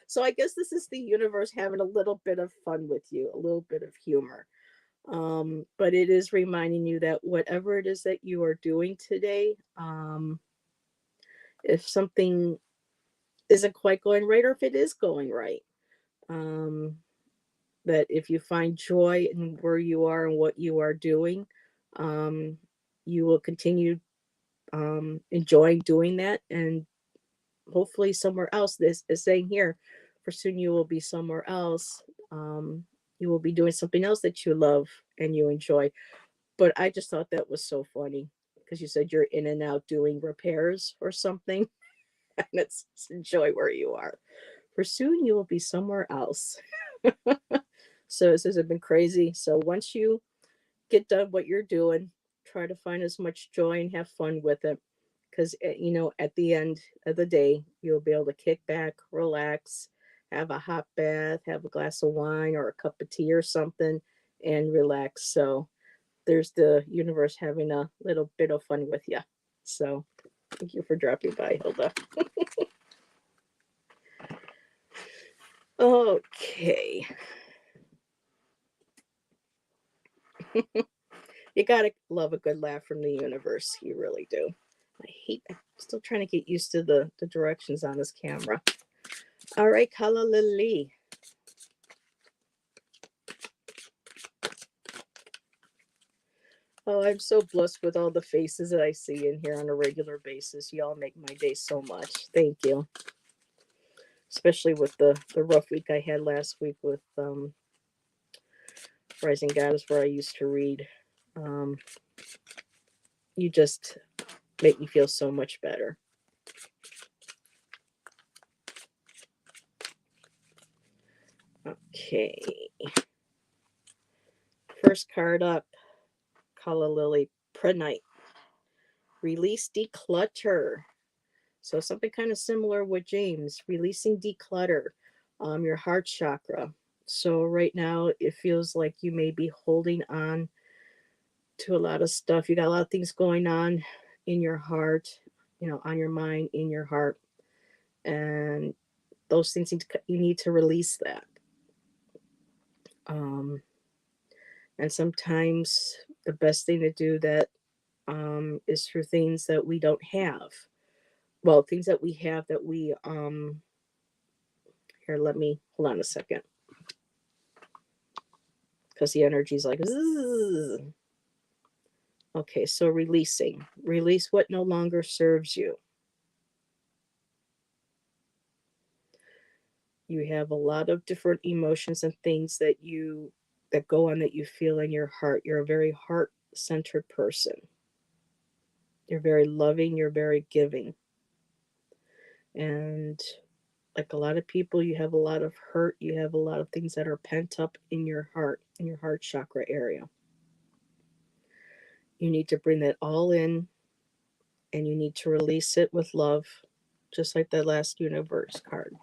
So I guess this is the universe having a little bit of fun with you, a little bit of humor. But it is reminding you that whatever it is that you are doing today, if something isn't quite going right, or if it is going right, um, that if you find joy in where you are and what you are doing, um, you will continue enjoying doing that, and hopefully somewhere else. This is saying here, for soon you will be somewhere else. Um, you will be doing something else that you love and you enjoy. But I just thought that was so funny because you said you're in and out doing repairs or something, and it's enjoy where you are. For soon you will be somewhere else. So this has been crazy. So once you get done what you're doing, try to find as much joy and have fun with it. Because, at the end of the day, you'll be able to kick back, relax, have a hot bath, have a glass of wine or a cup of tea or something, and relax. So there's the universe having a little bit of fun with you. So thank you for dropping by, Hilda. Okay. You gotta love a good laugh from the universe. You really do. I'm still trying to get used to the directions on this camera. All right, Kala Lily. Oh, I'm so blessed with all the faces that I see in here on a regular basis. Y'all make my day so much. Thank you. Especially with the rough week I had last week with Rising Goddess, where I used to read. Um, you just make me feel so much better. Okay. First card up, Kala Lily, Pranite. Release, declutter. So something kind of similar with James, releasing declutter, your heart chakra. So right now it feels like you may be holding on to a lot of stuff. You got a lot of things going on in your heart, on your mind, in your heart, and those things you need to release that. Um, and sometimes the best thing to do that is for things that we don't have. Well, things that we have that we here. Let me hold on a second because the energy is like, zzz. Okay, so release what no longer serves you. You have a lot of different emotions and things that go on, that you feel in your heart. You're a very heart-centered person. You're very loving, you're very giving. And like a lot of people, you have a lot of hurt, you have a lot of things that are pent up in your heart, in your heart chakra area. You need to bring that all in, and you need to release it with love, just like that last universe card.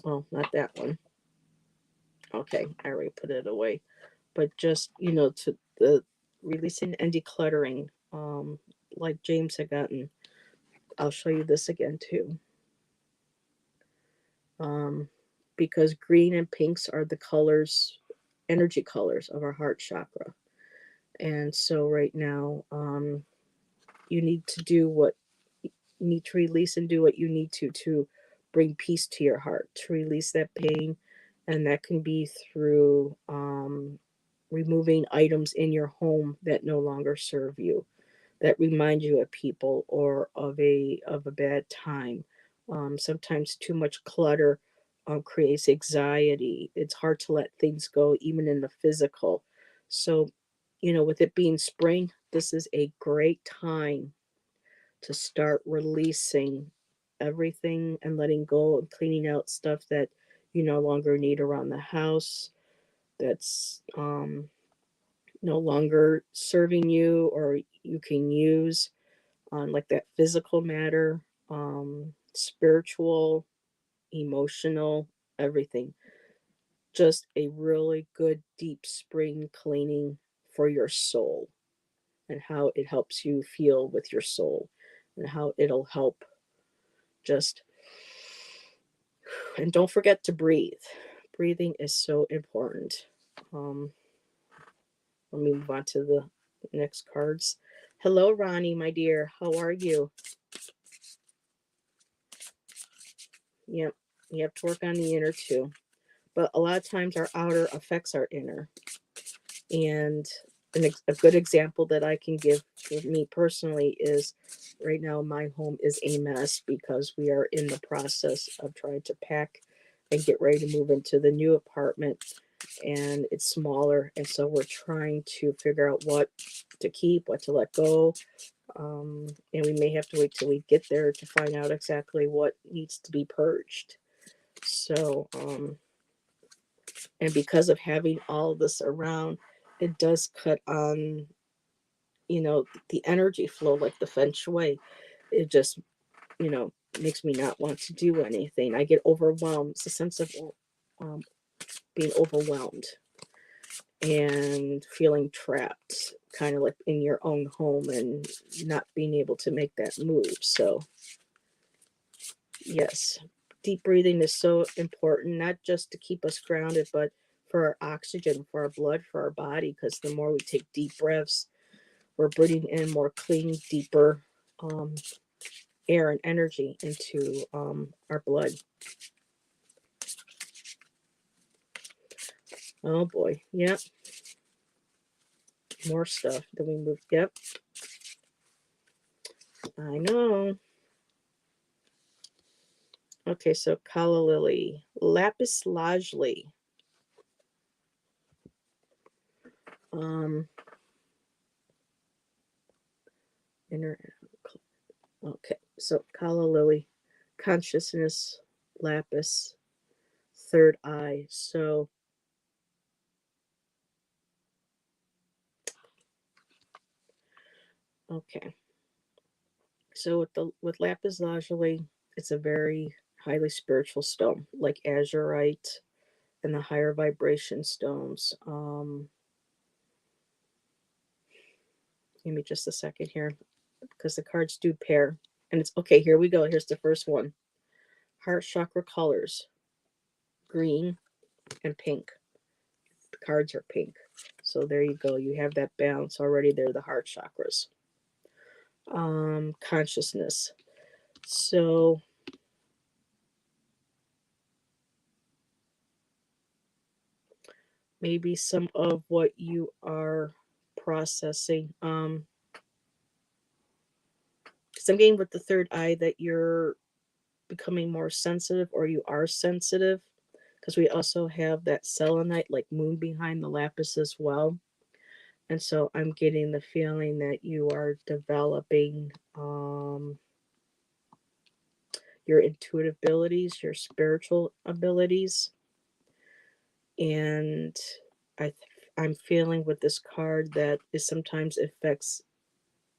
Well, not that one. Okay, I already put it away. But just, to the releasing and decluttering, like James had gotten. I'll show you this again too. Um, because green and pinks are the colors, energy colors of our heart chakra. And so right now, you need to do what you need to release, and do what you need to bring peace to your heart, to release that pain. And that can be through removing items in your home that no longer serve you, that remind you of people or of a bad time. Sometimes too much clutter creates anxiety. It's hard to let things go, even in the physical. So, with it being spring, this is a great time to start releasing everything and letting go and cleaning out stuff that you no longer need around the house, that's no longer serving you or you can use on like that physical matter, spiritual, emotional, everything. just a really good deep spring cleaning for your soul, and how it helps you feel with your soul, and how it'll help just. And don't forget to breathe. Breathing is so important. Um, Let me move on to the next cards. Hello, Ronnie, my dear. How are you? Yep, you have to work on the inner too. But a lot of times our outer affects our inner. And a good example that I can give for me personally is right now my home is a mess because we are in the process of trying to pack and get ready to move into the new apartment, and it's smaller, and so we're trying to figure out what to keep, what to let go. And we may have to wait till we get there to find out exactly what needs to be purged. So and because of having all this around, it does cut on, the energy flow, like the feng shui. It just, makes me not want to do anything. I get overwhelmed. It's a sense of um, being overwhelmed and feeling trapped, kind of like in your own home and not being able to make that move. So yes, deep breathing is so important, not just to keep us grounded, but for our oxygen, for our blood, for our body, because the more we take deep breaths, we're breathing in more clean, deeper um, air and energy into our blood. Oh boy, yep, more stuff. Then we move, yep, I know. Okay, so calla lily, lapis lazuli. Um, inner, okay, so calla lily, consciousness, lapis, third eye. So okay, so with lapis lazuli, it's a very highly spiritual stone, like azurite and the higher vibration stones. Give me just a second here because the cards do pair. And it's okay. Here we go. Here's the first one: heart chakra colors, green and pink. The cards are pink. So there you go. You have that balance already there, the heart chakras. Consciousness. So maybe some of what you are processing. Because I'm getting with the third eye that you're becoming more sensitive, or you are sensitive, because we also have that selenite, like moon behind the lapis as well. And so I'm getting the feeling that you are developing your intuitive abilities, your spiritual abilities. And I'm feeling with this card that it sometimes affects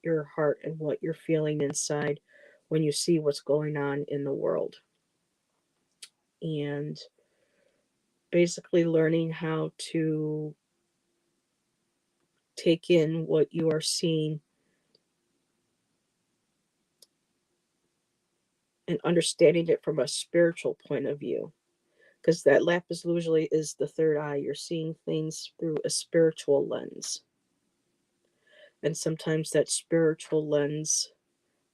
your heart and what you're feeling inside when you see what's going on in the world. And basically learning how to take in what you are seeing and understanding it from a spiritual point of view, because that lapis lazuli is the third eye. You're seeing things through a spiritual lens, and sometimes that spiritual lens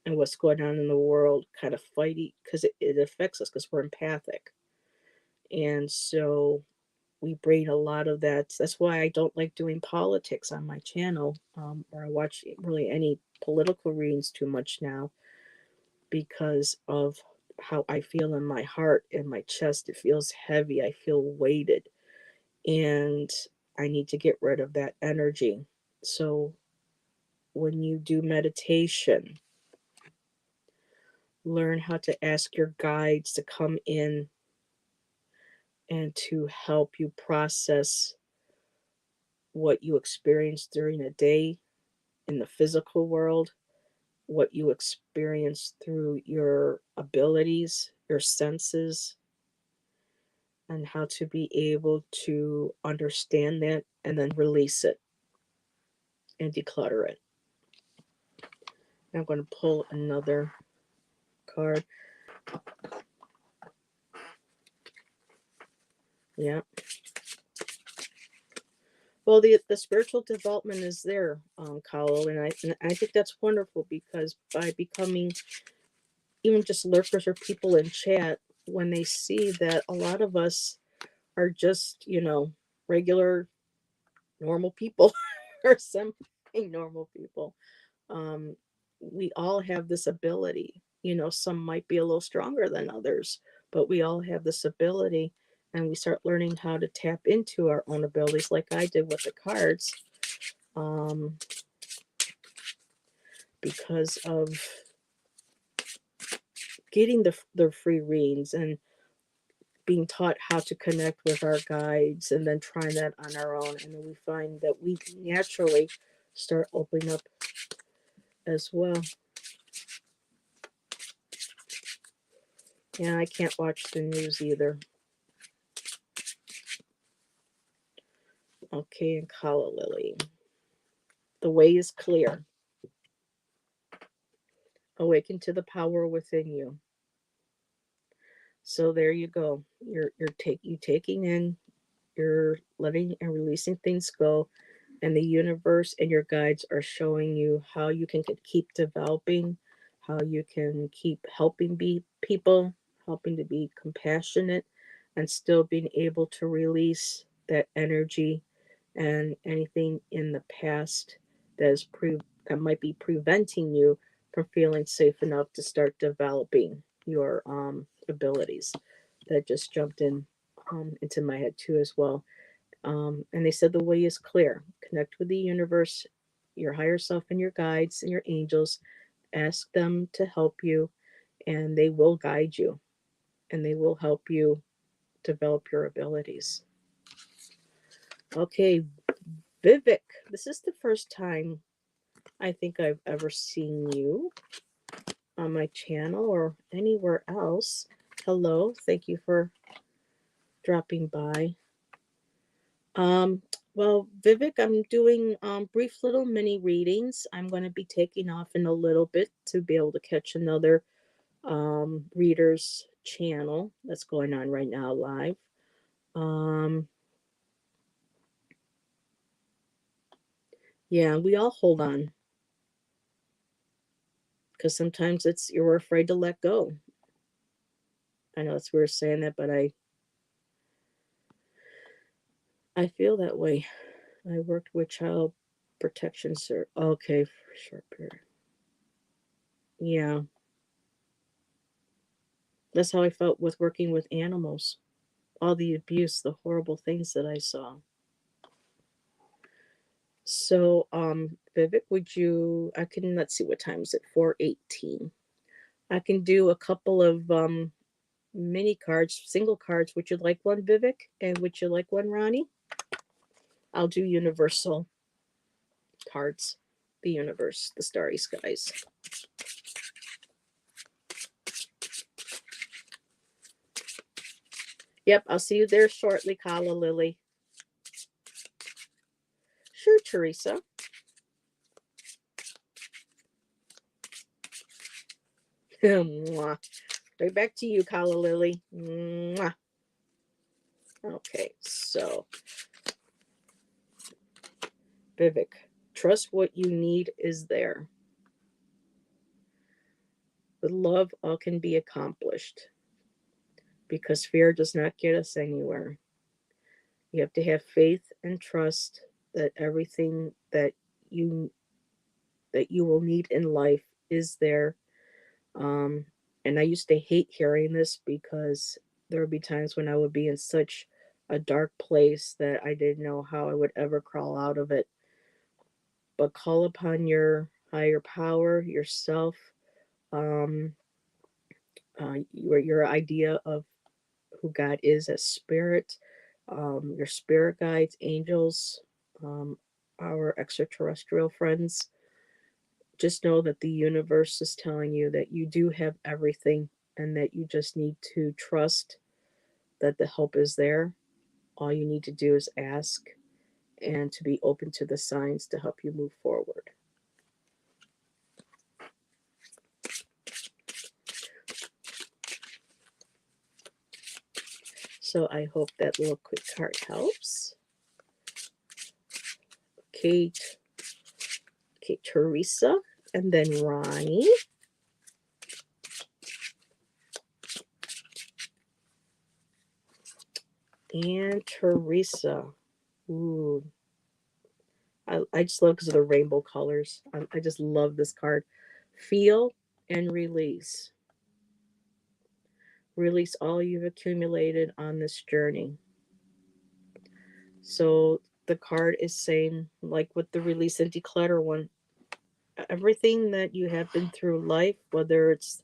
and what's going on in the world kind of fight because it affects us because we're empathic. And so we bring a lot of that. That's why I don't like doing politics on my channel, or I watch really any political readings too much now, because of how I feel in my heart and my chest. It feels heavy. I feel weighted. And I need to get rid of that energy. So when you do meditation, learn how to ask your guides to come in and to help you process what you experience during a day in the physical world, what you experience through your abilities, your senses, and how to be able to understand that and then release it and declutter it. I'm going to pull another card. Yeah. Well, the spiritual development is there, Kyle, and I think that's wonderful because by becoming even just lurkers or people in chat, when they see that a lot of us are just, regular normal people or semi normal people, um, we all have this ability. Some might be a little stronger than others, but we all have this ability, and we start learning how to tap into our own abilities, like I did with the cards, um, because of getting the free readings and being taught how to connect with our guides, and then trying that on our own, and then we find that we naturally start opening up as well. Yeah, I can't watch the news either. Okay, and Kala Lily. The way is clear. Awaken to the power within you. So there you go. You're taking in, you're letting and releasing things go, and the universe and your guides are showing you how you can keep developing, how you can keep helping people, helping to be compassionate, and still being able to release that energy and anything in the past that might be preventing you from feeling safe enough to start developing your abilities. That just jumped into my head too as well. And they said the way is clear. Connect with the universe, your higher self, and your guides and your angels. Ask them to help you, and they will guide you, and they will help you develop your abilities. Okay, Vivek, this is the first time I think I've ever seen you on my channel or anywhere else. Hello, thank you for dropping by. Um, well, Vivek, I'm doing brief little mini readings. I'm going to be taking off in a little bit to be able to catch another reader's channel that's going on right now live. Yeah, we all hold on because sometimes you're afraid to let go. I know it's weird saying that, but I feel that way. I worked with child protection, sir. Okay, for a short period. Yeah, that's how I felt with working with animals. All the abuse, the horrible things that I saw. So, Vivek, I can, let's see, what time is it? 4:18. I can do a couple of mini cards, single cards. Would you like one, Vivek? And would you like one, Ronnie? I'll do universal cards. The universe, the starry skies. Yep, I'll see you there shortly, Kala Lily. Sure, Teresa. Right back to you, Kala Lily. Okay, so Vivek, trust what you need is there. With love, all can be accomplished because fear does not get us anywhere. You have to have faith and trust that everything you that you will need in life is there. Um, and I used to hate hearing this because there would be times when I would be in such a dark place that I didn't know how I would ever crawl out of it. But call upon your higher power, yourself, um, your idea of who God is as spirit, your spirit guides, angels, um, our extraterrestrial friends. Just know that the universe is telling you that you do have everything and that you just need to trust that the help is there. All you need to do is ask and to be open to the signs to help you move forward. So I hope that little quick card helps. Okay, Teresa, and then Ronnie. And Teresa. Ooh. I just love because of the rainbow colors. I just love this card. Feel and release. Release all you've accumulated on this journey. So the card is saying, like with the release and declutter one, everything that you have been through life, whether it's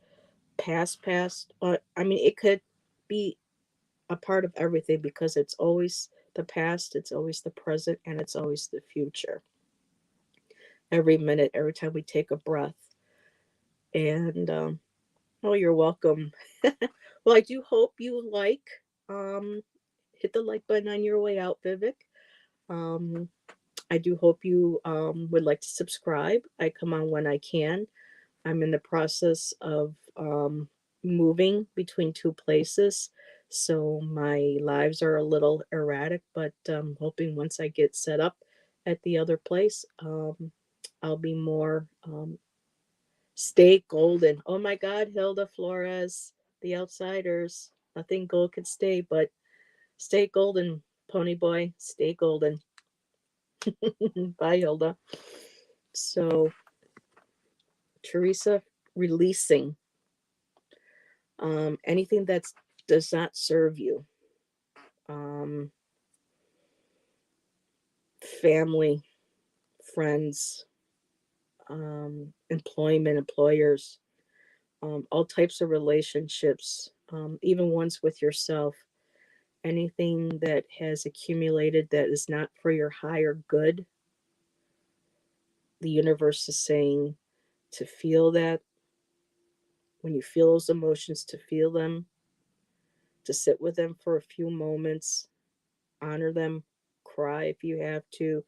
past, I mean, it could be a part of everything because it's always the past, it's always the present, and it's always the future. Every minute, every time we take a breath. And oh, you're welcome. Well, I do hope you um, hit the like button on your way out, Vivek. Um, I do hope you would like to subscribe. I come on when I can. I'm in the process of moving between two places, so my lives are a little erratic, but I'm hoping once I get set up at the other place, I'll be more stay golden. Oh my God, Hilda Flores, the outsiders. Nothing gold could stay, but stay golden, pony boy, stay golden. Bye, Hilda. So, Teresa, releasing anything that does not serve you, um, family, friends, employment, employers, all types of relationships, even ones with yourself. Anything that has accumulated that is not for your higher good, the universe is saying to feel that. When you feel those emotions, to feel them, to sit with them for a few moments, honor them, cry if you have to,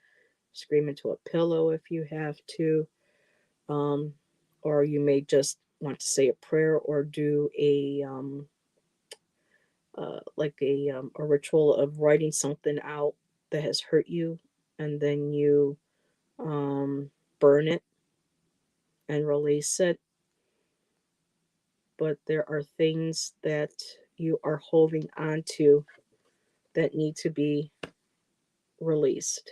scream into a pillow if you have to, um, or you may just want to say a prayer or do a ritual of writing something out that has hurt you, and then you burn it and release it. But there are things that you are holding on to that need to be released.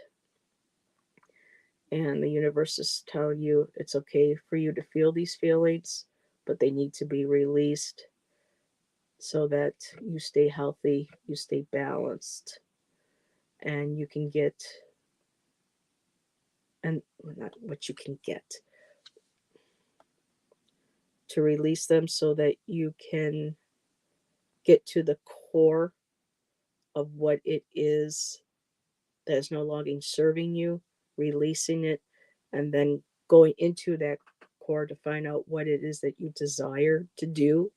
And the universe is telling you it's okay for you to feel these feelings, but they need to be released so that you stay healthy, you stay balanced, and you can get, and not what you can get, to release them so that you can get to the core of what it is that is no longer serving you, releasing it, and then going into that core to find out what it is that you desire to do,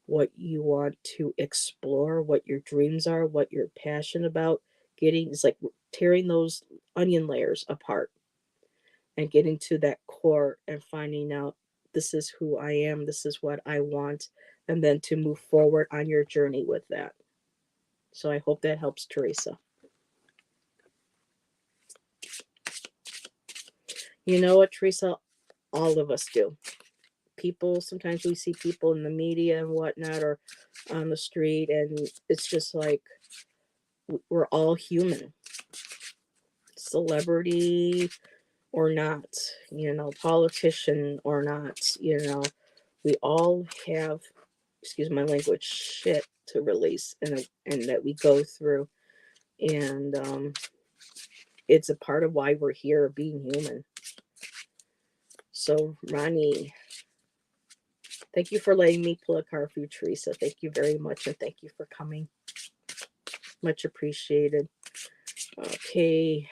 what you want to explore, what your dreams are, what you're passionate about. Getting is like tearing those onion layers apart and getting to that core and finding out this is who I am, this is what I want, and then to move forward on your journey with that. So I hope that helps, Teresa. You know what, Teresa? All of us do. People, sometimes we see people in the media and whatnot or on the street, and it's just like we're all human. Celebrity or not, politician or not, we all have, excuse my language, shit to release and that we go through. And it's a part of why we're here, being human. So, Ronnie, thank you for letting me pull a card for you, Teresa. Thank you very much, and thank you for coming. Much appreciated. Okay,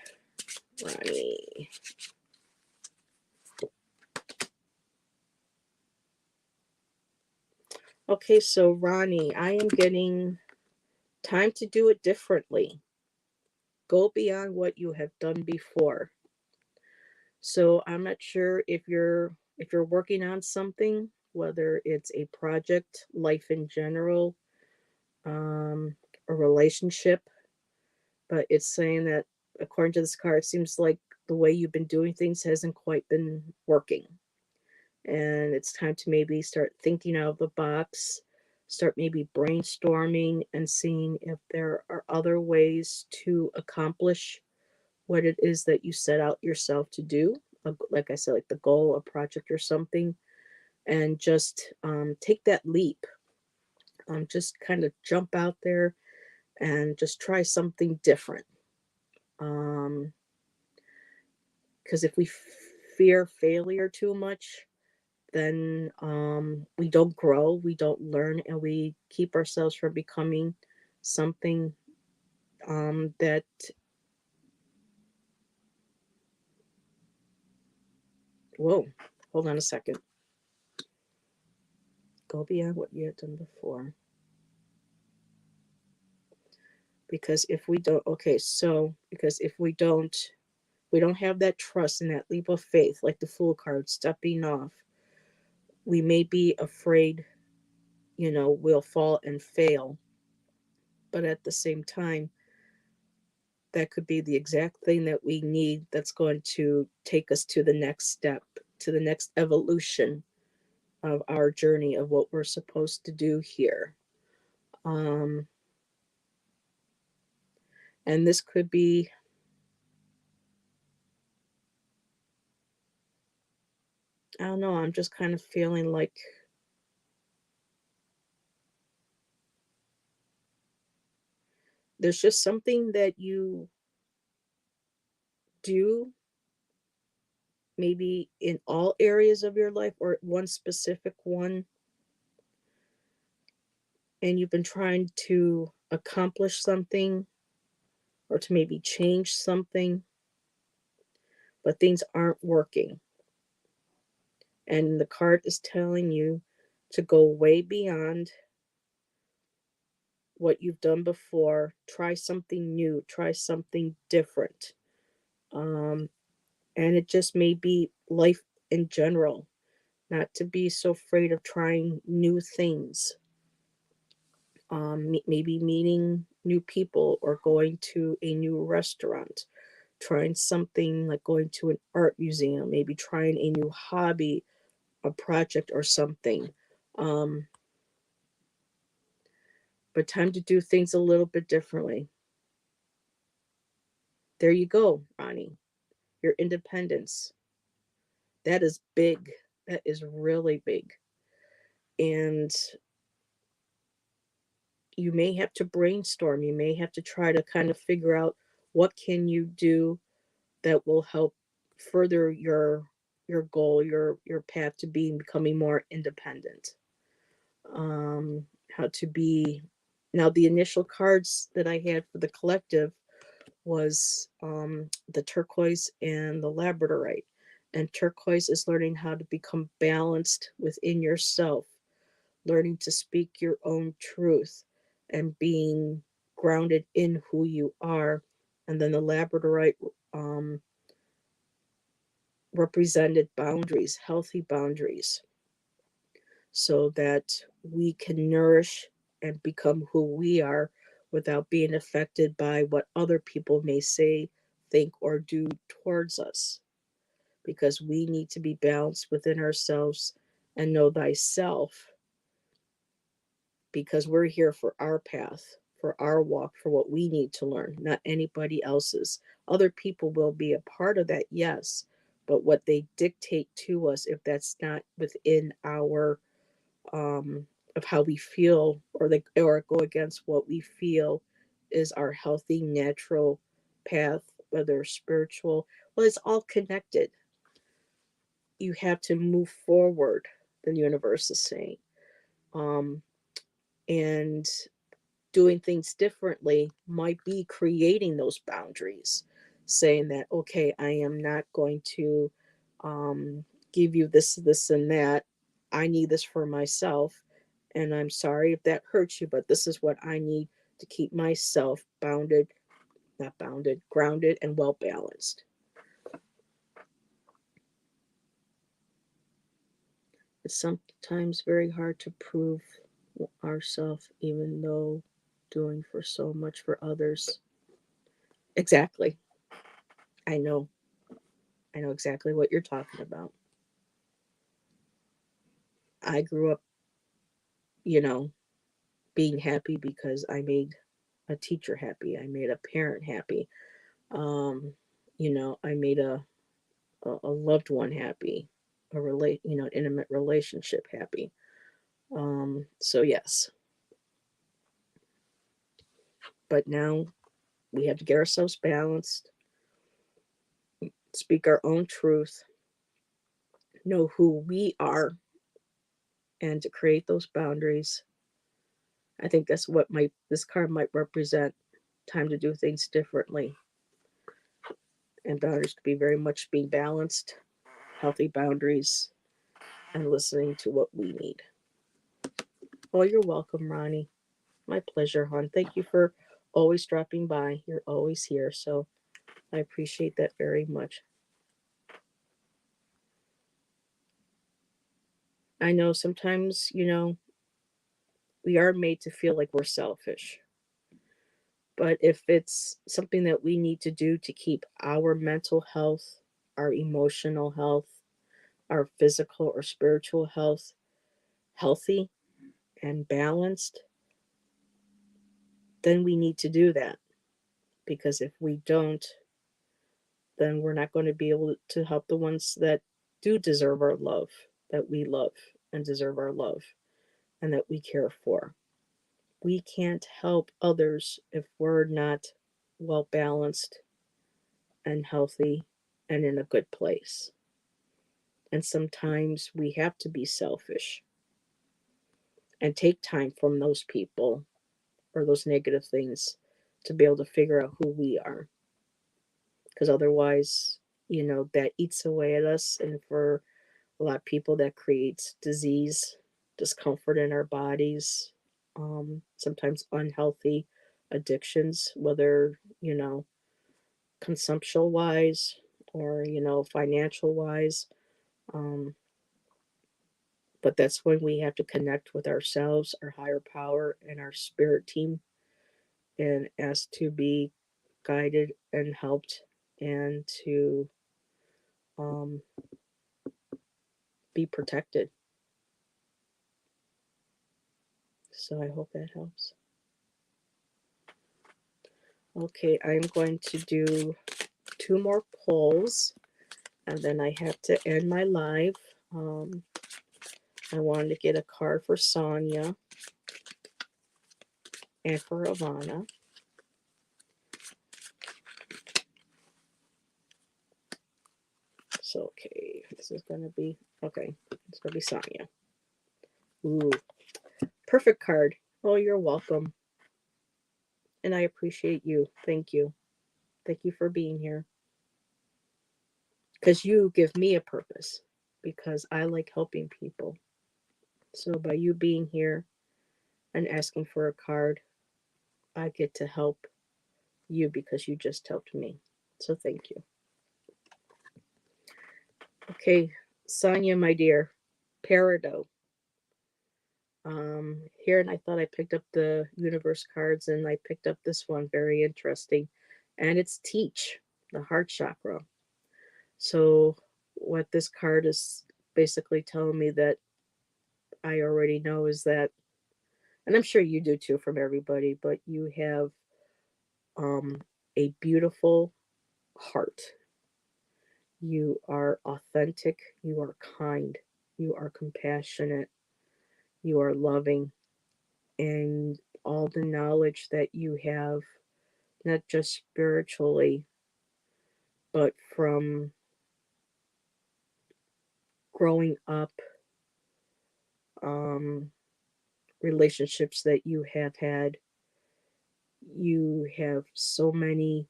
Ronnie. Okay, so Ronnie, I am getting Time to do it differently. Go beyond what you have done before. So I'm not sure if you're working on something, whether it's a project, life in general, um, a relationship, but it's saying that according to this card, it seems like the way you've been doing things hasn't quite been working. And it's time to maybe start thinking out of the box, start maybe brainstorming and seeing if there are other ways to accomplish what it is that you set out yourself to do. Like I said, like the goal, a project, or something, and just take that leap. Just kind of jump out there and just try something different. Um, because if we fear failure too much, then we don't grow, we don't learn, and we keep ourselves from becoming something that. Whoa, hold on a second. Go beyond what you had done before. Because if we don't, okay, so because if we don't have that trust and that leap of faith, like the Fool card, stepping off, we may be afraid, we'll fall and fail. But at the same time, that could be the exact thing that we need that's going to take us to the next step, to the next evolution of our journey of what we're supposed to do here. Um, and this could be, I don't know, I'm just kind of feeling like there's just something that you do, maybe in all areas of your life or one specific one, and you've been trying to accomplish something or to maybe change something, but things aren't working. And the card is telling you to go way beyond what you've done before. Try something new, try something different. Um, and it just may be life in general, not to be so afraid of trying new things. Maybe meeting new people or going to a new restaurant, trying something like going to an art museum, maybe trying a new hobby, a project, or something. Um, but time to do things a little bit differently. There you go, Ronnie. Your independence. That is big. That is really big. And you may have to brainstorm. You may have to try to kind of figure out what can you do that will help further your goal, your path to being becoming more independent. How to be now the initial cards that I had for the collective was the turquoise and the labradorite. And turquoise is learning how to become balanced within yourself, learning to speak your own truth, and being grounded in who you are. And then the labradorite represented boundaries, healthy boundaries, so that we can nourish and become who we are without being affected by what other people may say, think, or do towards us. Because we need to be balanced within ourselves and know thyself, because we're here for our path, for our walk, for what we need to learn, not anybody else's. Other people will be a part of that, yes, but what they dictate to us, if that's not within our of how we feel, or go against what we feel is our healthy natural path, whether spiritual, well, it's all connected. You have to move forward, the universe is saying. um, and doing things differently might be creating those boundaries, saying that, okay, I am not going to give you this and that. I need this for myself, and I'm sorry if that hurts you, but this is what I need to keep myself grounded and well balanced. It's sometimes very hard to prove ourselves, even though doing for so much for others. Exactly. I know. I know exactly what you're talking about. I grew up, you know, being happy because I made a teacher happy. I made a parent happy. Um, I made a loved one happy, intimate relationship happy. So yes, but now we have to get ourselves balanced, speak our own truth, know who we are, and to create those boundaries. I think that's what this card might represent. Time to do things differently, and boundaries to be very much being balanced, healthy boundaries, and listening to what we need. Well, you're welcome, Ronnie. My pleasure, hon. Thank you for always dropping by. You're always here, so I appreciate that very much. I know sometimes, we are made to feel like we're selfish. But if it's something that we need to do to keep our mental health, our emotional health, our physical or spiritual health healthy and balanced, then we need to do that. Because if we don't, then we're not going to be able to help the ones that do deserve our love, that we love and deserve our love, and that we care for. We can't help others if we're not well balanced and healthy and in a good place. And sometimes we have to be selfish and take time from those people or those negative things to be able to figure out who we are. Because otherwise, that eats away at us. And for a lot of people, that creates disease, discomfort in our bodies, sometimes unhealthy addictions, whether, consumption wise or, financial wise. Um, but that's when we have to connect with ourselves, our higher power, and our spirit team, and ask to be guided and helped and to um, be protected. So I hope that helps. Okay, I'm going to do 2 more polls and then I have to end my live. I wanted to get a card for Sonia and for Ivana. So, okay, this is going to be, okay, it's going to be Sonia. Ooh, perfect card. Oh, you're welcome. And I appreciate you. Thank you. Thank you for being here. Because you give me a purpose. Because I like helping people. So by you being here and asking for a card, I get to help you because you just helped me. So thank you. Okay, Sonia, my dear, Peridot. Here, and I thought I picked up the universe cards, and I picked up this one, very interesting, and it's Teach, the heart chakra. So, what this card is basically telling me that I already know is that, and I'm sure you do too from everybody, but you have um, a beautiful heart. You are authentic, you are kind, you are compassionate, you are loving, and all the knowledge that you have, not just spiritually, but from growing up, um, relationships that you have had. You have so many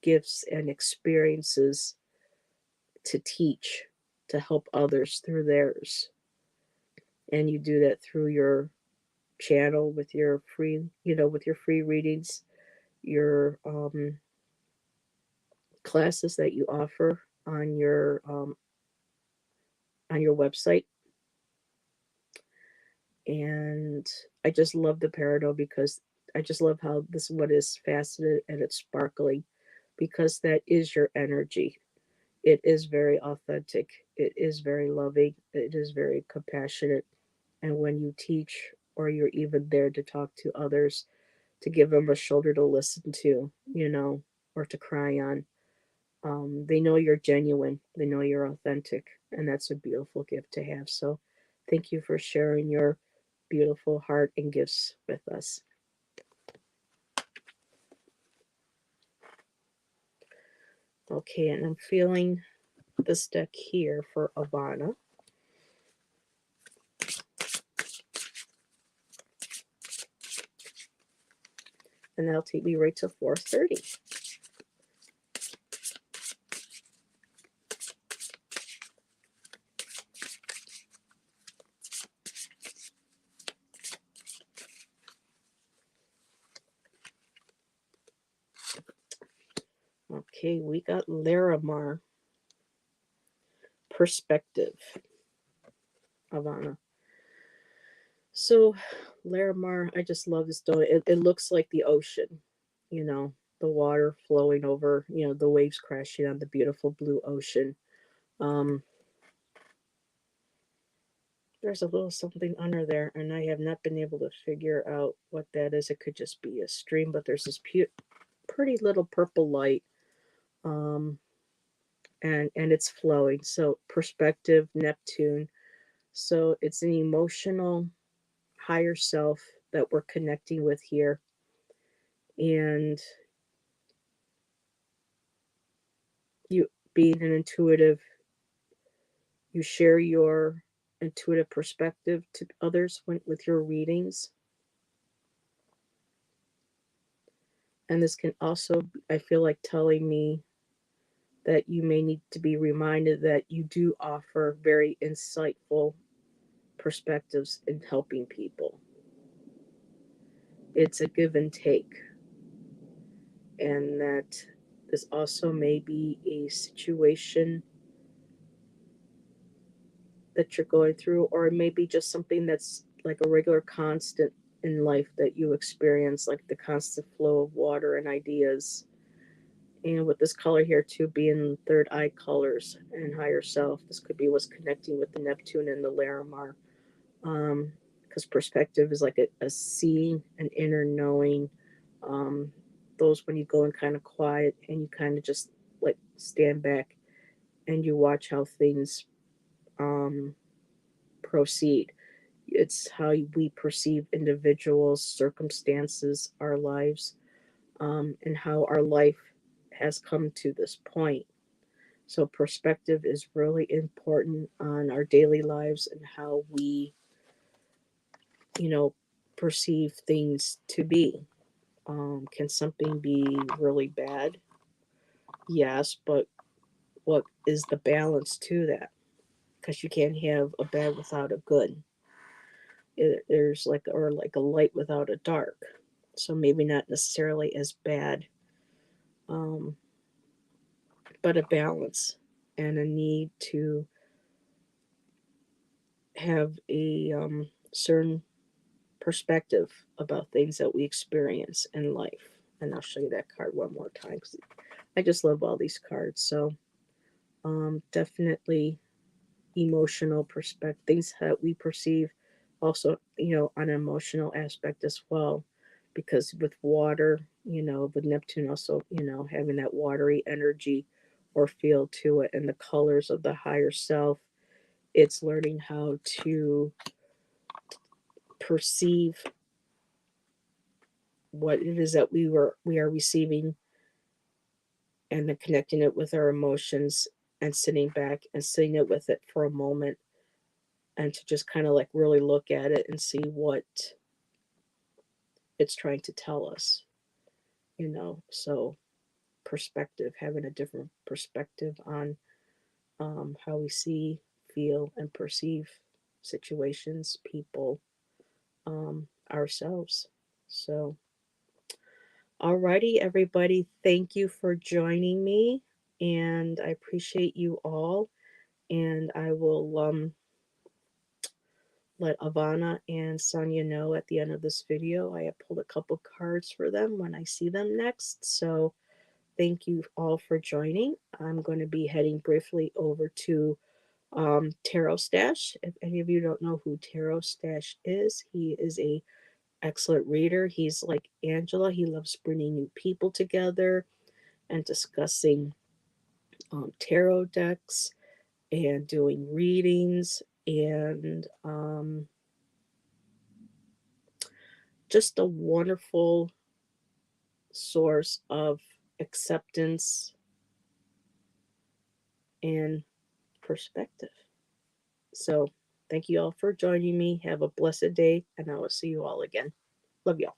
gifts and experiences to teach, to help others through theirs. And you do that through your channel with your free, with your free readings, your classes that you offer on your website. And I just love the peridot because I just love how this one is faceted and it's sparkling, because that is your energy. It is very authentic. It is very loving. It is very compassionate. And when you teach, or you're even there to talk to others, to give them a shoulder to listen to, or to cry on, they know you're genuine. They know you're authentic. And that's a beautiful gift to have. So thank you for sharing your beautiful heart and gifts with us. Okay, and I'm feeling this deck here for Ivana. And that'll take me right to 4:30. Okay, we got Larimar. Perspective, Ivana. So, Larimar, I just love this stone. It looks like the ocean, you know, the water flowing over, the waves crashing on the beautiful blue ocean. Um, there's a little something under there, and I have not been able to figure out what that is. It could just be a stream, but there's this pretty little purple light, um, and it's flowing. So, perspective, Neptune. So, it's an emotional higher self that we're connecting with here. And you being an intuitive, you share your intuitive perspective to others with your readings. And this can also, I feel like, telling me that you may need to be reminded that you do offer very insightful perspectives in helping people. It's a give and take. And that this also may be a situation that you're going through, or it may be just something that's like a regular constant in life that you experience, like the constant flow of water and ideas. And with this color here, too, being third eye colors and higher self, this could be what's connecting with the Neptune and the Larimar. Because perspective is like a seeing, an inner knowing. Um, those when you go in kind of quiet and you kind of just like stand back and you watch how things um, proceed. It's how we perceive individuals, circumstances, our lives, and how our life has come to this point. So, perspective is really important on our daily lives and how we, you know, perceive things to be. Can something be really bad? Yes, but what is the balance to that? Because you can't have a bad without a good. There's like a light without a dark. So maybe not necessarily as bad, um, but a balance and a need to have a certain perspective about things that we experience in life. And I'll show you that card one more time because I just love all these cards. So definitely emotional perspective, things that we perceive, also on an emotional aspect as well, because with water, with Neptune also, having that watery energy or feel to it, and the colors of the higher self, it's learning how to perceive what it is that we are receiving, and then connecting it with our emotions, and sitting back and sitting it with it for a moment, and to just kind of like really look at it and see what it's trying to tell us, So perspective, having a different perspective on how we see, feel, and perceive situations, people, ourselves. So, alrighty, everybody, thank you for joining me, and I appreciate you all. And I will let Ivana and Sonia know at the end of this video. I have pulled a couple cards for them when I see them next. So thank you all for joining. I'm going to be heading briefly over to Tarot Stash. If any of you don't know who Tarot Stash is, he is a excellent reader. He's like Angela. He loves bringing new people together and discussing tarot decks and doing readings and just a wonderful source of acceptance and perspective. So, thank you all for joining me. Have a blessed day, and I will see you all again. Love y'all.